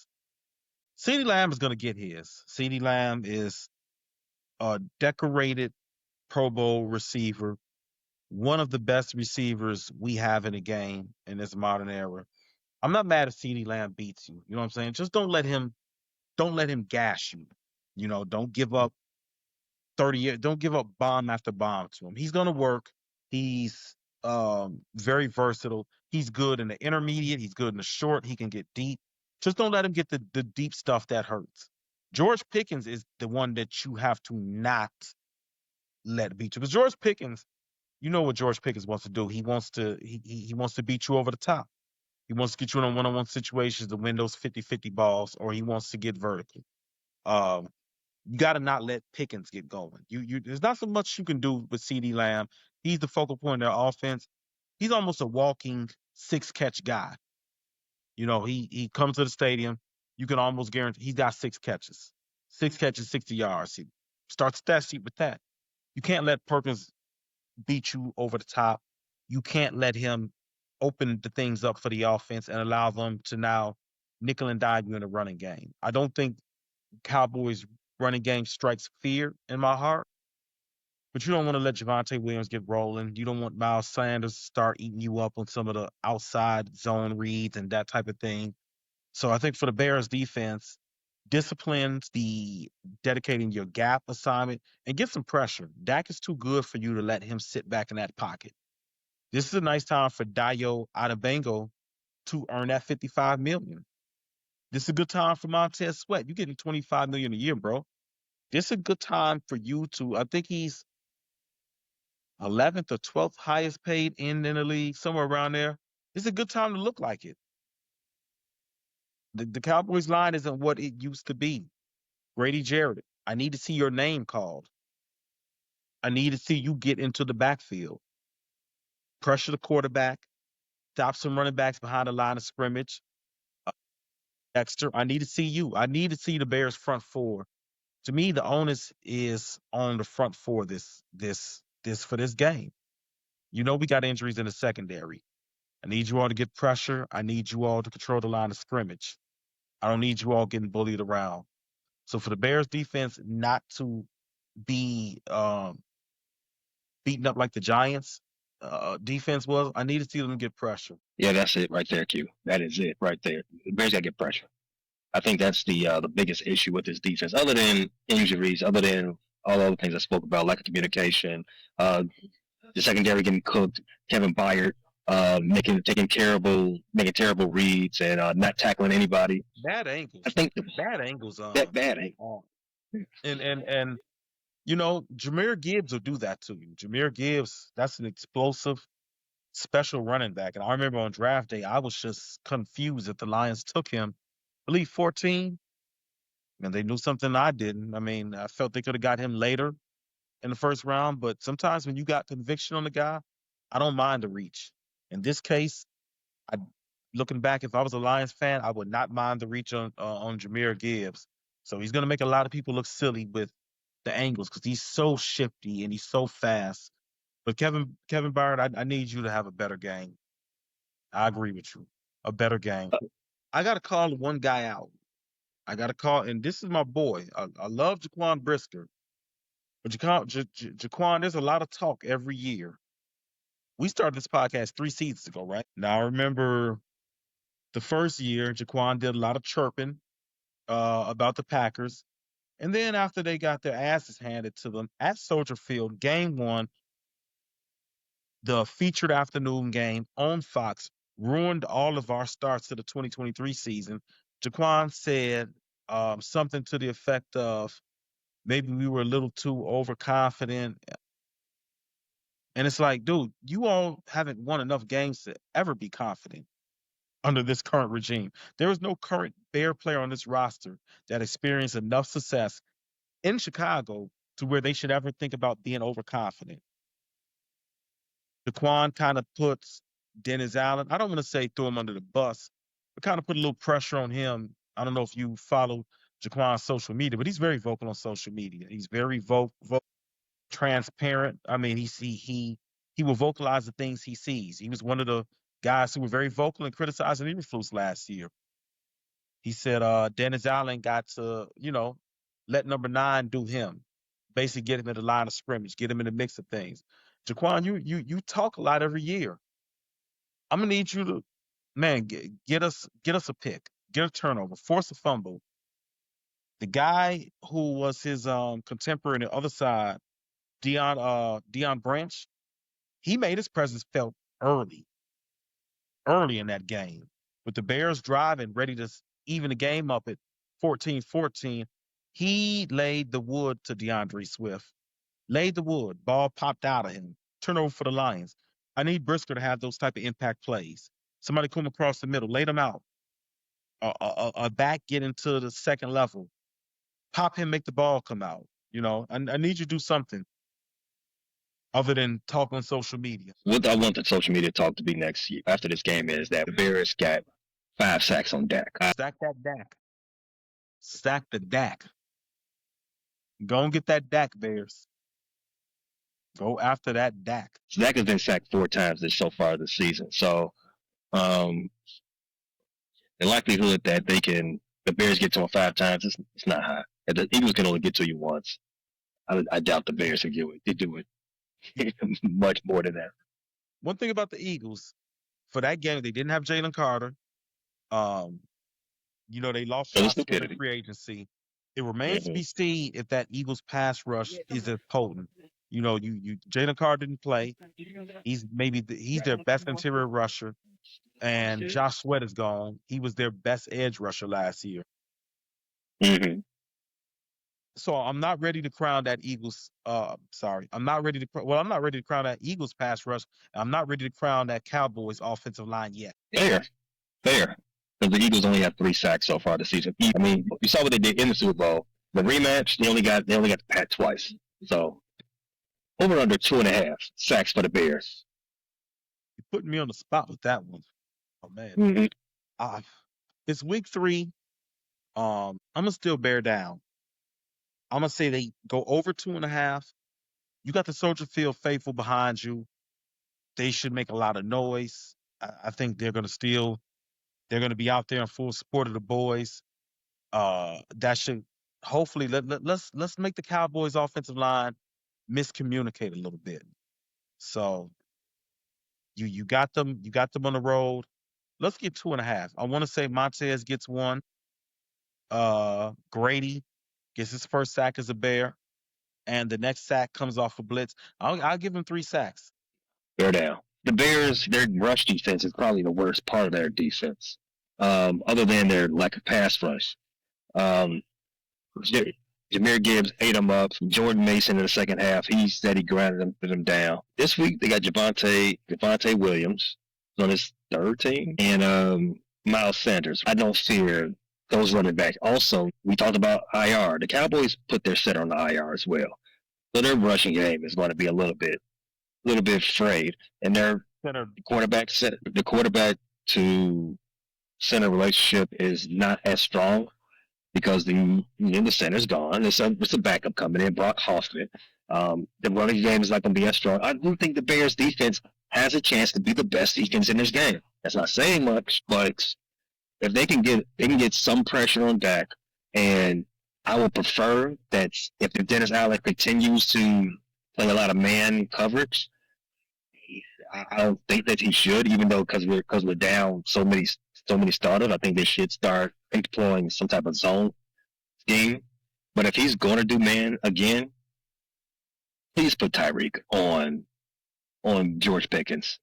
CeeDee Lamb is going to get his. CeeDee Lamb is a decorated Pro Bowl receiver, one of the best receivers we have in the game in this modern era. I'm not mad if CeeDee Lamb beats you. You know what I'm saying? Just don't let him gash you. You know, don't give up 30 years, don't give up bomb after bomb to him. He's gonna work. He's very versatile. He's good in the intermediate, he's good in the short, he can get deep. Just don't let him get the deep stuff that hurts. George Pickens is the one that you have to not let beat you. Because George Pickens, you know what George Pickens wants to do. He wants to beat you over the top. He wants to get you in a one-on-one situations, the windows 50-50 balls, or he wants to get vertical. Um, you got to not let Pickens get going. There's not so much you can do with CeeDee Lamb. He's the focal point of their offense. He's almost a walking 6-catch guy. You know, he comes to the stadium. You can almost guarantee he's got 6 catches. 6 catches, 60 yards. He starts stat sheet with that. You can't let Perkins beat you over the top. You can't let him open the things up for the offense and allow them to now nickel and dime you in the running game. I don't think Cowboys running game strikes fear in my heart, but you don't want to let Javonte Williams get rolling. You don't want Miles Sanders to start eating you up on some of the outside zone reads and that type of thing. So I think for the Bears defense, disciplines the dedicating your gap assignment and get some pressure. Dak is too good for you to let him sit back in that pocket. This is a nice time for Dayo Adebango to earn that 55 million. This is a good time for Montez Sweat. You're getting 25 million a year, bro. This is a good time for you to. I think he's 11th or 12th highest paid in the league, somewhere around there. It's a good time to look like it. The Cowboys line isn't what it used to be. Grady Jarrett, I need to see your name called. I need to see you get into the backfield, pressure the quarterback, stop some running backs behind the line of scrimmage. Dexter, I need to see you. I need to see the Bears front four. To me, the onus is on the front four this for this game. You know we got injuries in the secondary. I need you all to get pressure. I need you all to control the line of scrimmage. I don't need you all getting bullied around. So for the Bears defense not to be beaten up like the Giants defense was, I need to see them get pressure. Yeah, that's it right there, Q. That is it right there. The Bears got to get pressure. I think that's the biggest issue with this defense, other than injuries, other than all the other things I spoke about, lack of communication, uh, the secondary getting cooked, Kevin Byard making terrible reads and not tackling anybody. Bad I angles. think Bad angles that bad ain't. and you know, Jameer Gibbs will do that to you. Jameer Gibbs, that's an explosive special running back. And I remember on draft day, I was just confused that the Lions took him. I believe 14, and they knew something I didn't. I mean, I felt they could have got him later in the first round, but sometimes when you got conviction on the guy, I don't mind the reach. In this case, I looking back, if I was a Lions fan, I would not mind the reach on Jameer Gibbs. So he's going to make a lot of people look silly with the angles because he's so shifty and he's so fast. But Kevin Byard, I need you to have a better game. I agree with you, a better game. I got to call one guy out. I got to call, and this is my boy. I love Jaquan Brisker, but Jaquan, there's a lot of talk every year. We started this podcast 3 seasons ago, right? Now I remember the first year, Jaquan did a lot of chirping about the Packers. And then after they got their asses handed to them at Soldier Field, game one, the featured afternoon game on Fox, ruined all of our starts to the 2023 season. Jaquan said something to the effect of maybe we were a little too overconfident. And it's like, dude, you all haven't won enough games to ever be confident. under this current regime. There is no current Bear player on this roster that experienced enough success in Chicago to where they should ever think about being overconfident. Jaquan kind of puts Dennis Allen, I don't want to say throw him under the bus, but kind of put a little pressure on him. I don't know if you follow Jaquan's social media, but he's very vocal on social media. He's very transparent. I mean, he will vocalize the things he sees. He was one of the guys who were very vocal in criticizing Eberflus last year. He said Dennis Allen got to, let number 9 do him. Basically get him in the line of scrimmage, get him in the mix of things. Jaquan, you talk a lot every year. I'm gonna need you to, man, get us a pick, get a turnover, force a fumble. The guy who was his contemporary on the other side, Dion Branch, he made his presence felt early in that game. With the Bears driving, ready to even the game up at 14-14, he laid the wood to DeAndre Swift. Laid the wood. Ball popped out of him. Turnover for the Lions. I need Brisker to have those type of impact plays. Somebody come across the middle, laid him out. A back get into the second level. Pop him, make the ball come out. I need you to do something other than talk on social media. What I want the social media talk to be next year after this game is that the Bears got 5 sacks on Dak. Stack that Dak. Stack the Dak. Go and get that Dak, Bears. Go after that Dak. So Dak has been sacked 4 times so far this season. So the likelihood that the Bears get to him 5 times, it's not high. The Eagles can only get to you once. I doubt the Bears will do it much more than that. One thing about the Eagles, for that game, they didn't have Jalen Carter. They lost shots in free agency. It remains to be seen if that Eagles pass rush is as potent. Jalen Carter didn't play. He's their best interior rusher, and Josh Sweat is gone. He was their best edge rusher last year. Mm-hmm. So I'm not ready to crown that Eagles. I'm not ready to crown that Eagles pass rush. I'm not ready to crown that Cowboys offensive line yet. Fair. Because the Eagles only have 3 sacks so far this season. I mean, you saw what they did in the Super Bowl. The rematch, they only got the pat twice. So over under 2.5 sacks for the Bears. You're putting me on the spot with that one. Oh man. Mm-hmm. It's week 3. I'm gonna still bear down. I'm gonna say they go over 2.5. You got the Soldier Field faithful behind you. They should make a lot of noise. I think they're gonna be out there in full support of the boys. That should hopefully let's make the Cowboys offensive line miscommunicate a little bit. So you got them on the road. Let's get 2.5. I want to say Montez gets 1. Grady gets his first sack as a Bear, and the next sack comes off a blitz. I'll give him 3 sacks. Bear down. The Bears, their rush defense is probably the worst part of their defense, other than their lack of pass rush. Jahmyr Gibbs ate them up. Jordan Mason in the second half, he said he grounded them down. This week, they got Javonte Williams on his 3rd team, and Miles Sanders. I don't fear those running backs. Also, we talked about IR. The Cowboys put their center on the IR as well. So their rushing game is going to be a little bit frayed. And their quarterback to center relationship is not as strong because the center's gone. It's a backup coming in, Brock Hoffman. The running game is not going to be as strong. I do think the Bears defense has a chance to be the best defense in this game. That's not saying much, but if they can get some pressure on Dak, and I would prefer that if Dennis Allen continues to play a lot of man coverage, I don't think that he should, even though because we're down so many starters, I think they should start employing some type of zone scheme. But if he's going to do man again, please put Tyreek on George Pickens.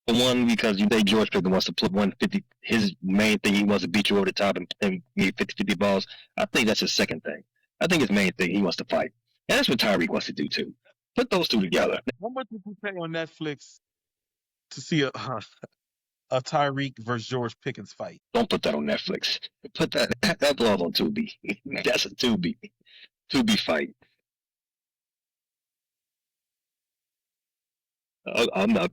For one, because you think George Pickens wants to put 150. His main thing, he wants to beat you over the top and get 50-50 balls. I think that's his second thing. I think his main thing, he wants to fight. And that's what Tyreek wants to do too. Put those two together. How much did you pay on Netflix to see a Tyreek versus George Pickens fight. Don't put that on Netflix. Put that belongs on Tubi. That's a Tubi fight. I'm not.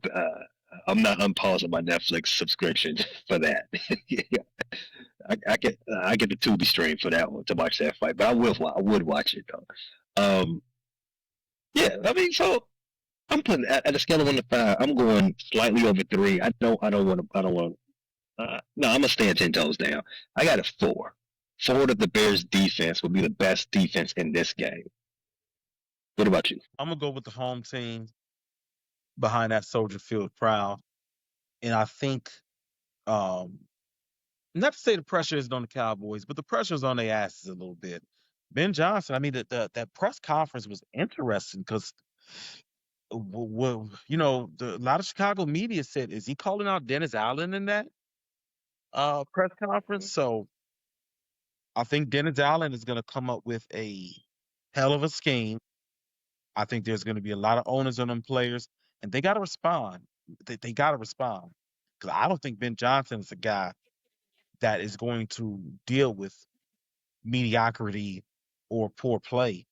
I'm not unpausing my Netflix subscription for that. I get the Tubi stream for that one to watch that fight, but I would watch it though. Yeah, I mean, so I'm putting at a scale of 1 to 5. I'm going slightly over 3. I don't want to. I don't want. No, I'm gonna stand 10 toes down. I got a 4. 4 that the Bears defense will be the best defense in this game. What about you? I'm gonna go with the home team behind that Soldier Field crowd, and I think um, not to say the pressure isn't on the Cowboys, but the pressure is on their asses a little bit. Ben Johnson, I mean, that press conference was interesting because, a lot of Chicago media said, is he calling out Dennis Allen in that press conference? So I think Dennis Allen is going to come up with a hell of a scheme. I think there's going to be a lot of owners on them players, and they got to respond. They got to respond because I don't think Ben Johnson is a guy that is going to deal with mediocrity or poor play.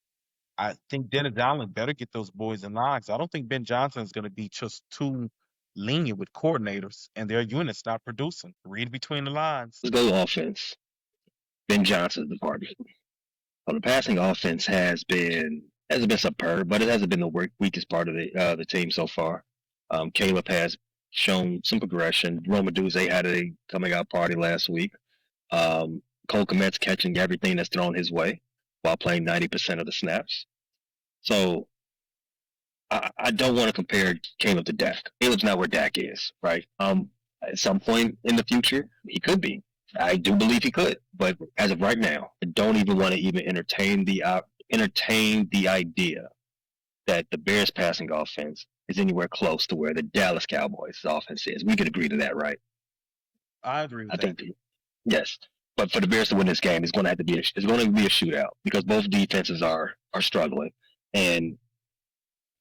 I think Dennis Allen better get those boys in line. 'Cause I don't think Ben Johnson is going to be just too lenient with coordinators and their units not producing. Read between the lines. Let's go offense. Ben Johnson's the party. Well, the passing offense hasn't been superb, but it hasn't been the weakest part of the team so far. Caleb has shown some progression. Roma Duze had a coming out party last week. Cole Kmet's catching everything that's thrown his way while playing 90% of the snaps. So I don't want to compare Caleb to Dak. Caleb's not where Dak is, right? At some point in the future, he could be. I do believe he could, but as of right now, I don't even want to even entertain the idea that the Bears passing offense is anywhere close to where the Dallas Cowboys offense is. We could agree to that, right? I agree with I that. think yes. But for the Bears to win this game, it's going to have to be it's going to be a shootout because both defenses are struggling, and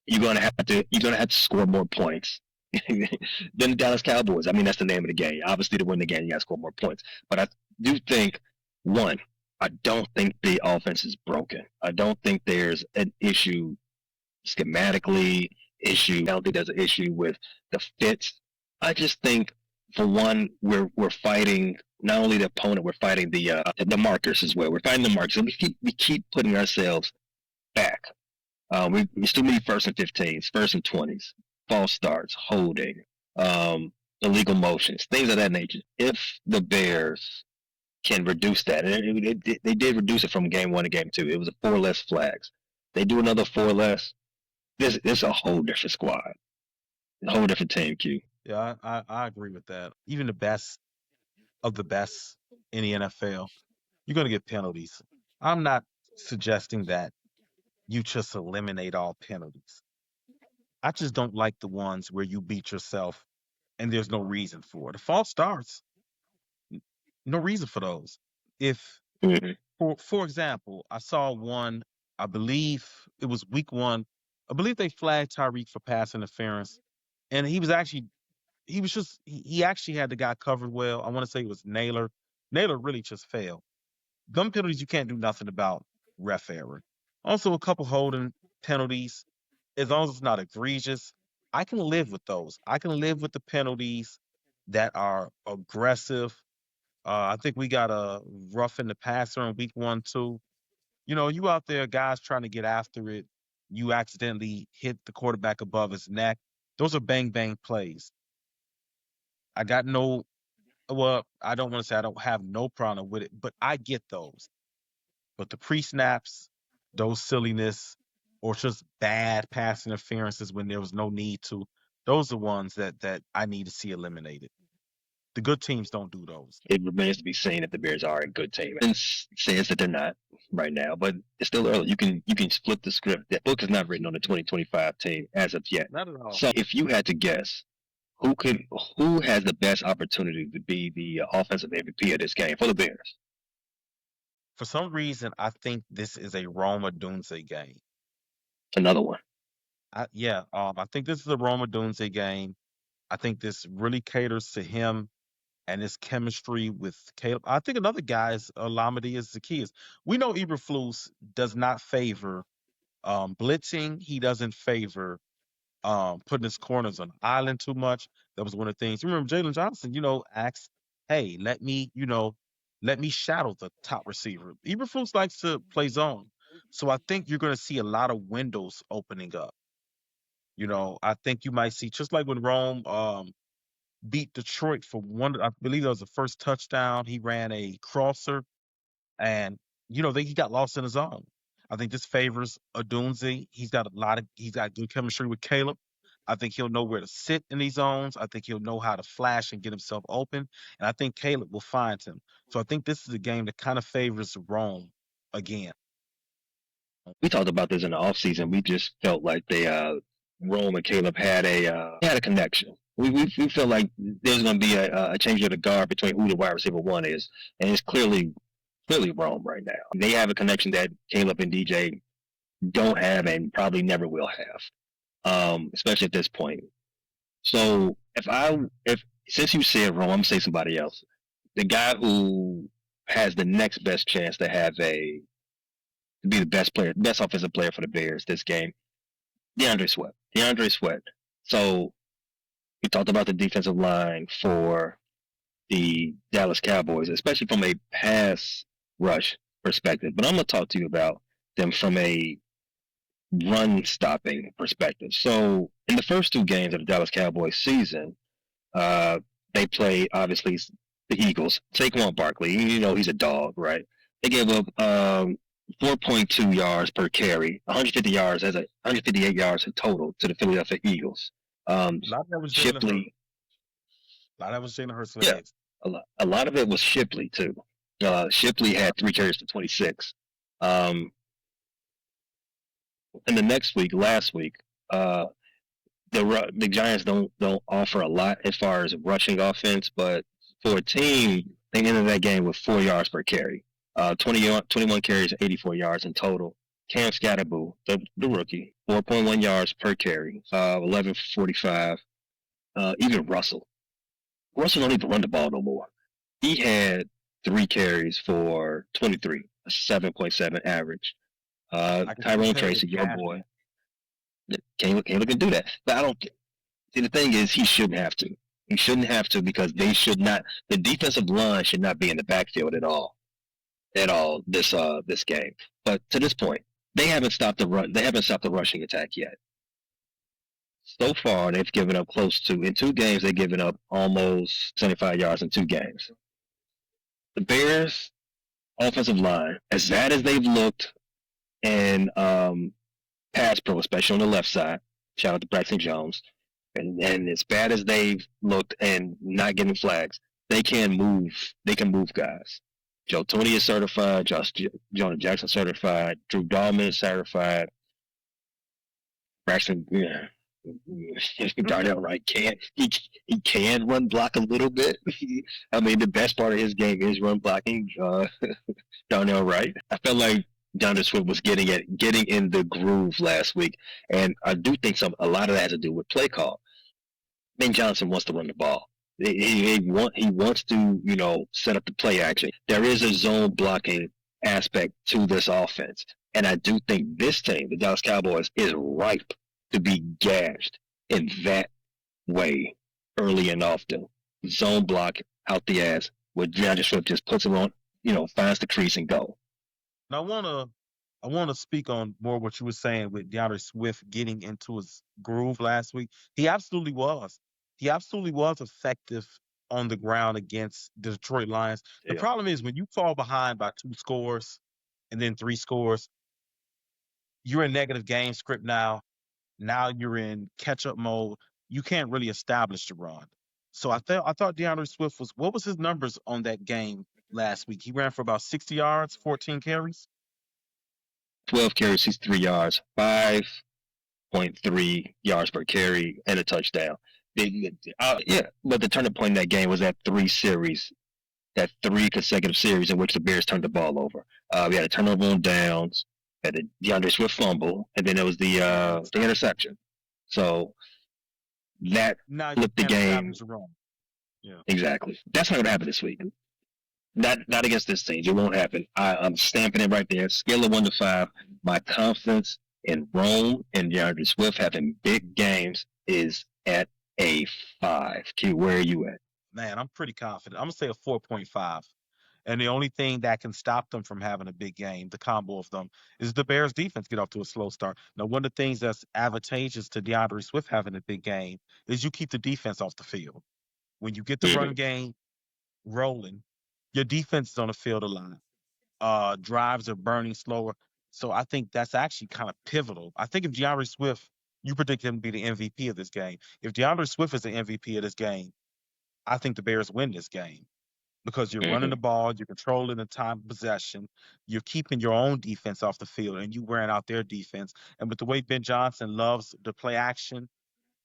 you're going to have to score more points than the Dallas Cowboys. I mean, that's the name of the game. Obviously, to win the game, you got to score more points. But I do think I don't think the offense is broken. I don't think there's an issue schematically. I don't think there's an issue with the fits. I just think, for one, we're fighting not only the opponent, we're fighting the markers as well. We're fighting the markers. So we keep putting ourselves back. We still need 1st and 15s, 1st and 20s, false starts, holding, illegal motions, things of that nature. If the Bears can reduce that, and they did reduce it from game 1 to game 2. It was 4 less flags. They do another 4 less. This is a whole different squad, a whole different team. Q. Yeah, I agree with that. Even the best of the best in the NFL, you're going to get penalties. I'm not suggesting that you just eliminate all penalties. I just don't like the ones where you beat yourself and there's no reason for it. The false starts, no reason for those. If, Mm-hmm. for example, I saw one, I believe it was week 1. I believe they flagged Tyreek for pass interference, and he actually had the guy covered well. I want to say it was Naylor. Naylor really just failed. Gun penalties you can't do nothing about, ref error. Also, a couple holding penalties, as long as it's not egregious, I can live with those. I can live with the penalties that are aggressive. I think we got a rough in the passer in week 1 too. You out there, guys trying to get after it. You accidentally hit the quarterback above his neck. Those are bang bang plays. I got no. Well, I don't want to say I don't have no problem with it, but I get those. But the pre-snaps, those silliness, or just bad pass interferences when there was no need to, those are ones that I need to see eliminated. The good teams don't do those. It remains to be seen if the Bears are a good team. And says that they're not right now, but it's still early. You can flip the script. That book is not written on the 2025 team as of yet. Not at all. So if you had to guess, who has the best opportunity to be the offensive MVP of this game for the Bears? For some reason, I think this is a Roma Dunze game. Another one. I think this is a Roma Dunze game. I think this really caters to him and his chemistry with Caleb. I think another guy is Lamedy is the key. Is we know Eberflus does not favor blitzing. He doesn't favor putting his corners on the island too much. That was one of the things. You remember Jalen Johnson, asked, hey, let me shadow the top receiver. Eberflus likes to play zone. So I think you're going to see a lot of windows opening up. I think you might see, just like when Rome beat Detroit for one, I believe that was the first touchdown. He ran a crosser and, he got lost in his zone. I think this favors Odunze. He's got good chemistry with Caleb. I think he'll know where to sit in these zones. I think he'll know how to flash and get himself open. And I think Caleb will find him. So I think this is a game that kind of favors Rome again. We talked about this in the offseason. We just felt like Rome and Caleb had a connection. We feel like there's going to be a change of the guard between who the wide receiver one is, and it's clearly Rome right now. They have a connection that Caleb and DJ don't have and probably never will have, especially at this point. So if since you said Rome, I'm gonna say somebody else. The guy who has the next best chance to be the best player, best offensive player for the Bears this game, DeAndre Swift. DeAndre Swift. So we talked about the defensive line for the Dallas Cowboys, especially from a pass rush perspective. But I'm going to talk to you about them from a run stopping perspective. So in the first two games of the Dallas Cowboys season, they played obviously the Eagles. Saquon Barkley, he's a dog, right? They gave up 4.2 yards per carry, 158 yards in total to the Philadelphia Eagles. A lot of that was Shipley. A lot of that was Jalen Hurts. Yeah, a lot of it was Shipley too. Shipley had 3 carries to 26. And last week, the Giants don't offer a lot as far as rushing offense, but for a team, they ended that game with 4 yards per carry. 21 carries, 84 yards in total. Cam Scatterboo, the rookie, 4.1 yards per carry, 11 for 45. Even Russell don't even run the ball no more. He had 3 carries for 23, a 7.7 average. Tyrone Tracy, your boy, can't look and do that. But I don't. See, the thing is, he shouldn't have to. He shouldn't have to because they should not. The defensive line should not be in the backfield at all this game. But to this point, they haven't stopped the run. They haven't stopped the rushing attack yet. So far, they've given up in 2 games, they've given up almost 75 yards in 2 games. The Bears' offensive line, as bad as they've looked in pass pro, especially on the left side, shout out to Braxton Jones, and as bad as they've looked and not getting flags, they can move guys. Joe Tooney is certified, Jonah Jackson certified, Drew Dahlman is certified. Braxton, Darnell Wright he can run block a little bit. I mean, the best part of his game is run blocking. Darnell Wright. I felt like DeAndre Swift was getting in the groove last week, and I do think a lot of that has to do with play call. Ben Johnson wants to run the ball. He wants to set up the play action. There is a zone blocking aspect to this offense, and I do think this team, the Dallas Cowboys, is ripe to be gashed in that way early and often. Zone block out the ass, where DeAndre Swift just puts it on, finds the crease and go. Now I wanna speak on more what you were saying with DeAndre Swift getting into his groove last week. He absolutely was. He absolutely was effective on the ground against the Detroit Lions. The problem is when you fall behind by 2 scores and then 3 scores, you're in negative game script now. Now you're in catch-up mode. You can't really establish the run. So I thought DeAndre Swift what was his numbers on that game last week? He ran for about 60 yards, 14 carries. 12 carries, 63 yards, 5.3 yards per carry, and a touchdown. But the turning point in that game was that 3 consecutive series in which the Bears turned the ball over. We had a turnover on downs, had the DeAndre Swift fumble, and then there was the interception. So that Now you flipped the can't game. establish a run. Yeah. Exactly. That's not going to happen this week. Not against this team. It won't happen. I'm stamping it right there. Scale of 1 to 5. My confidence in Rome and DeAndre Swift having big games is at a 5. Q, where are you at? Man, I'm pretty confident. I'm gonna say a 4.5. And the only thing that can stop them from having a big game, the combo of them, is the Bears defense get off to a slow start. Now, one of the things that's advantageous to DeAndre Swift having a big game is you keep the defense off the field. When you get the run Mm-hmm. game rolling, your defense is on the field a lot. Drives are burning slower. So I think that's actually kind of pivotal. I think if DeAndre Swift, you predict him to be the MVP of this game. If DeAndre Swift is the MVP of this game, I think the Bears win this game because you're running Mm-hmm. the ball, you're controlling the time of possession, you're keeping your own defense off the field, and you wearing out their defense. And with the way Ben Johnson loves to play action,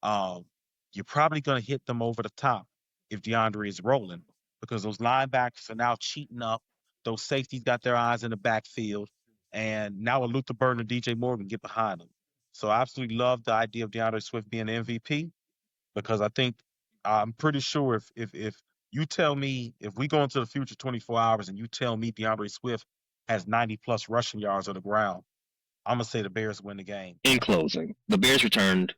um, you're probably going to hit them over the top if DeAndre is rolling because those linebackers are now cheating up. Those safeties got their eyes in the backfield, and now Luther Burden and DJ Morgan get behind them. So I absolutely love the idea of DeAndre Swift being the MVP because I think I'm pretty sure if you tell me if we go into the future 24 hours and you tell me DeAndre Swift has 90 plus rushing yards on the ground, I'm gonna say the Bears win the game. In closing, the Bears returned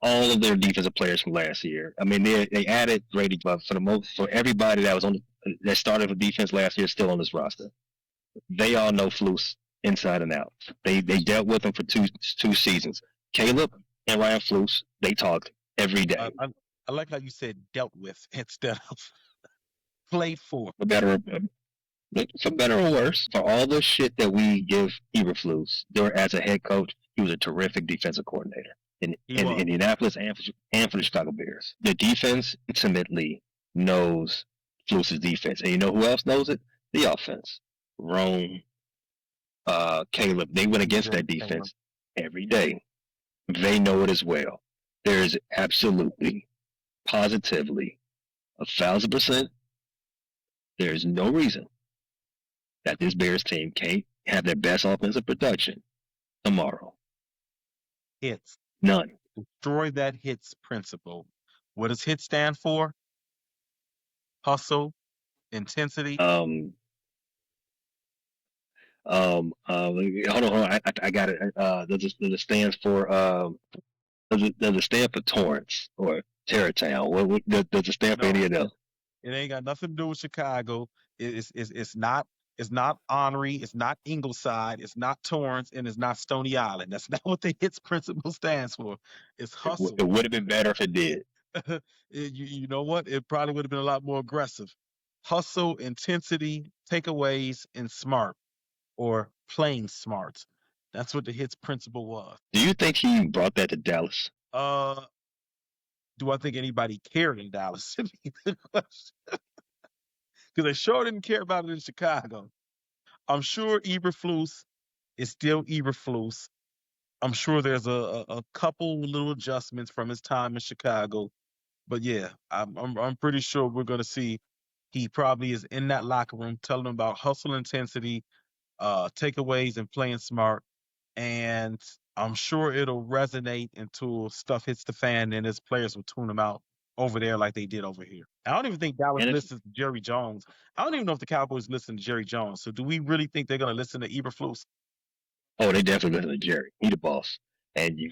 all of their defensive players from last year. I mean, they added Grady, but for everybody that was on that started with defense last year, still on this roster. They all know Flus inside and out. They dealt with him for two seasons. Caleb and Ryan Flus, they talked every day. I like how you said dealt with instead of played for. For better or worse, for all the shit that we give Eberflus, as a head coach, he was a terrific defensive coordinator in Indianapolis and for the Chicago Bears. The defense intimately knows Flus's defense. And you know who else knows it? The offense. Rome, Caleb, they went against that defense every day. They know it as well. There is absolutely, positively, 1,000%, there is no reason that this Bears team can't have their best offensive production tomorrow. Hits. None. Destroy that hits principle. What does hit stand for? Hustle, intensity. Hold on. I got it. Does it stand for does it stand for Torrance or Terrortown? What does it stand for any of them? It ain't got nothing to do with Chicago. It's not Henry, it's not Ingleside, it's not Torrance, and it's not Stony Island. That's not what the hits principle stands for. It's hustle. It would have been better if it did. You know what? It probably would have been a lot more aggressive. Hustle, intensity, takeaways, and smart or playing smart. That's what the hits principle was. Do you think he brought that to Dallas? Do I think anybody cared in Dallas? Because they sure didn't care about it in Chicago. I'm sure Eberflus is still Eberflus. I'm sure there's a couple little adjustments from his time in Chicago, but yeah, I'm pretty sure we're gonna see he probably is in that locker room telling them about hustle intensity, takeaways, and playing smart. And I'm sure it'll resonate until stuff hits the fan and his players will tune him out over there like they did over here. I don't even think Dallas listens to Jerry Jones. I don't even know if the Cowboys listen to Jerry Jones. So do we really think they're going to listen to Eberflus? Oh, they definitely listen to Jerry. He the boss. And you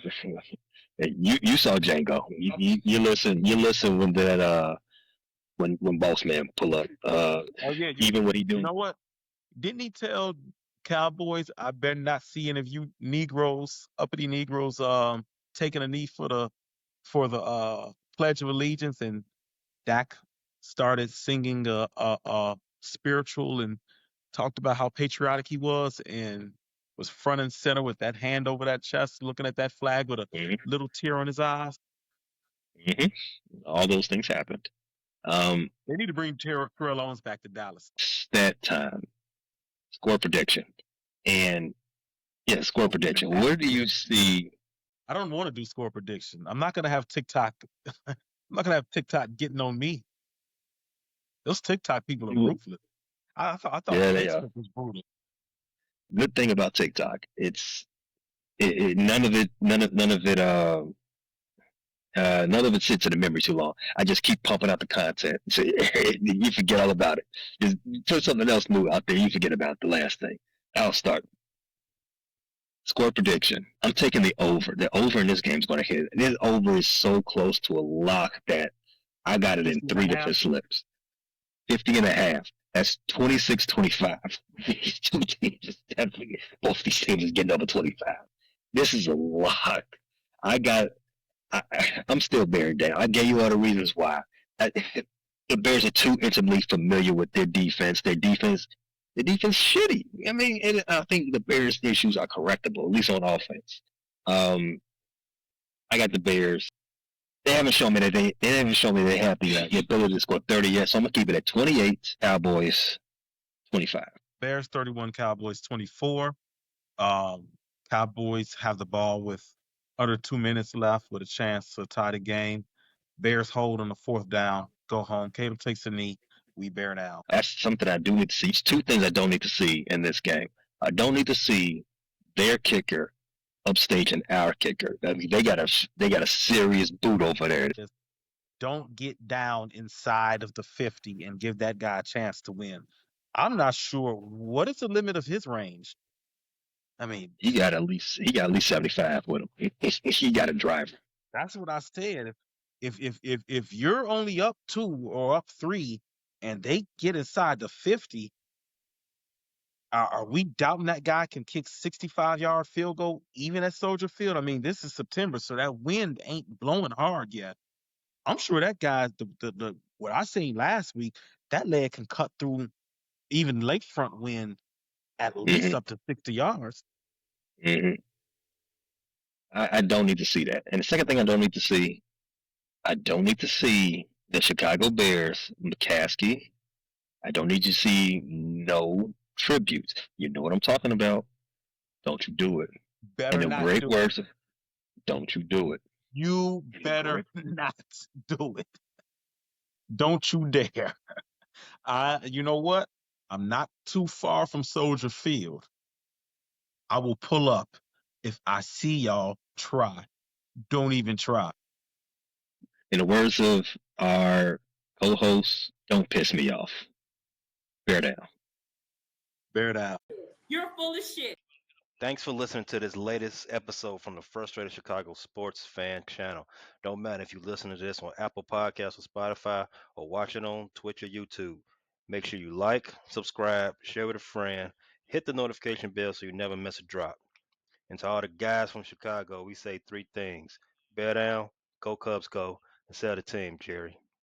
saw Django. You listen when that when Boss Man pull up. Even what he doing. You know what? Didn't he tell Cowboys, I better not see any of you Negroes, uppity Negroes, taking a knee for the Pledge of Allegiance, and Dak started singing a spiritual and talked about how patriotic he was and was front and center with that hand over that chest, looking at that flag with a little tear on his eyes. Mm-hmm. All those things happened. They need to bring Terrell Owens back to Dallas. That time. Score prediction. And yeah, score prediction. Where do you see? I don't want to do score prediction. I'm not going to have TikTok. I'm not going to have TikTok getting on me. Those TikTok people are ruthless. I thought Facebook was brutal. Good thing about TikTok, none of it None of it sits in the memory too long. I just keep pumping out the content. So you forget all about it. Just put something else new out there. You forget about the last thing. I'll start. Score prediction. I'm taking the over. The over in this game is going to hit. This over is so close to a lock that I got it in 50 and three a half. different slips. 50 and a half. That's 26-25. These two teams definitely, both these teams is getting over 25. This is a lock. I got, I'm still bearing down. I gave you all the reasons why. I, the Bears are too intimately familiar with their defense. The defense shitty. I mean, and I think the Bears' issues are correctable, at least on offense. Um, I got the Bears. They haven't shown me that they haven't shown me they have the ability to score 30 yet, so I'm gonna keep it at 28. Cowboys 25. Bears 31, Cowboys 24. Um, Cowboys have the ball with under 2 minutes left with a chance to tie the game. Bears hold on the fourth down, go home. Caleb takes a knee. We bear down. That's something I do need to see. It's two things I don't need to see in this game. I don't need to see their kicker upstaging our kicker. I mean, they got a serious boot over there. Don't get down inside of the 50 and give that guy a chance to win. I'm not sure what is the limit of his range. I mean, He got at least 75 with him. He got a driver. that's what I said. If you're only up 2 or up 3 and they get inside the 50, are we doubting that guy can kick 65-yard field goal even at Soldier Field? I mean, this is September, so that wind ain't blowing hard yet. I'm sure that guy, the what I seen last week, that leg can cut through even lakefront wind at least Mm-hmm. up to 60 yards. Mm-hmm. I don't need to see that. And the second thing I don't need to see the Chicago Bears, McCaskey. I don't need to see no tributes. You know what I'm talking about. Don't you do it. In Better the not great do it. words, don't you do it. You better not do it. Don't you dare. You know what? I'm not too far from Soldier Field. I will pull up if I see y'all try. Don't even try. In the words of our co-host, don't piss me off. Bear down. Bear it out. You're full of shit. Thanks for listening to this latest episode from the Frustrated Chicago Sports Fan Channel. Don't matter if you listen to this on Apple Podcasts or Spotify or watch it on Twitch or YouTube. Make sure you like, subscribe, share with a friend, hit the notification bell so you never miss a drop. And to all the guys from Chicago, we say three things: bear down, go Cubs go, and sell the team, Jerry.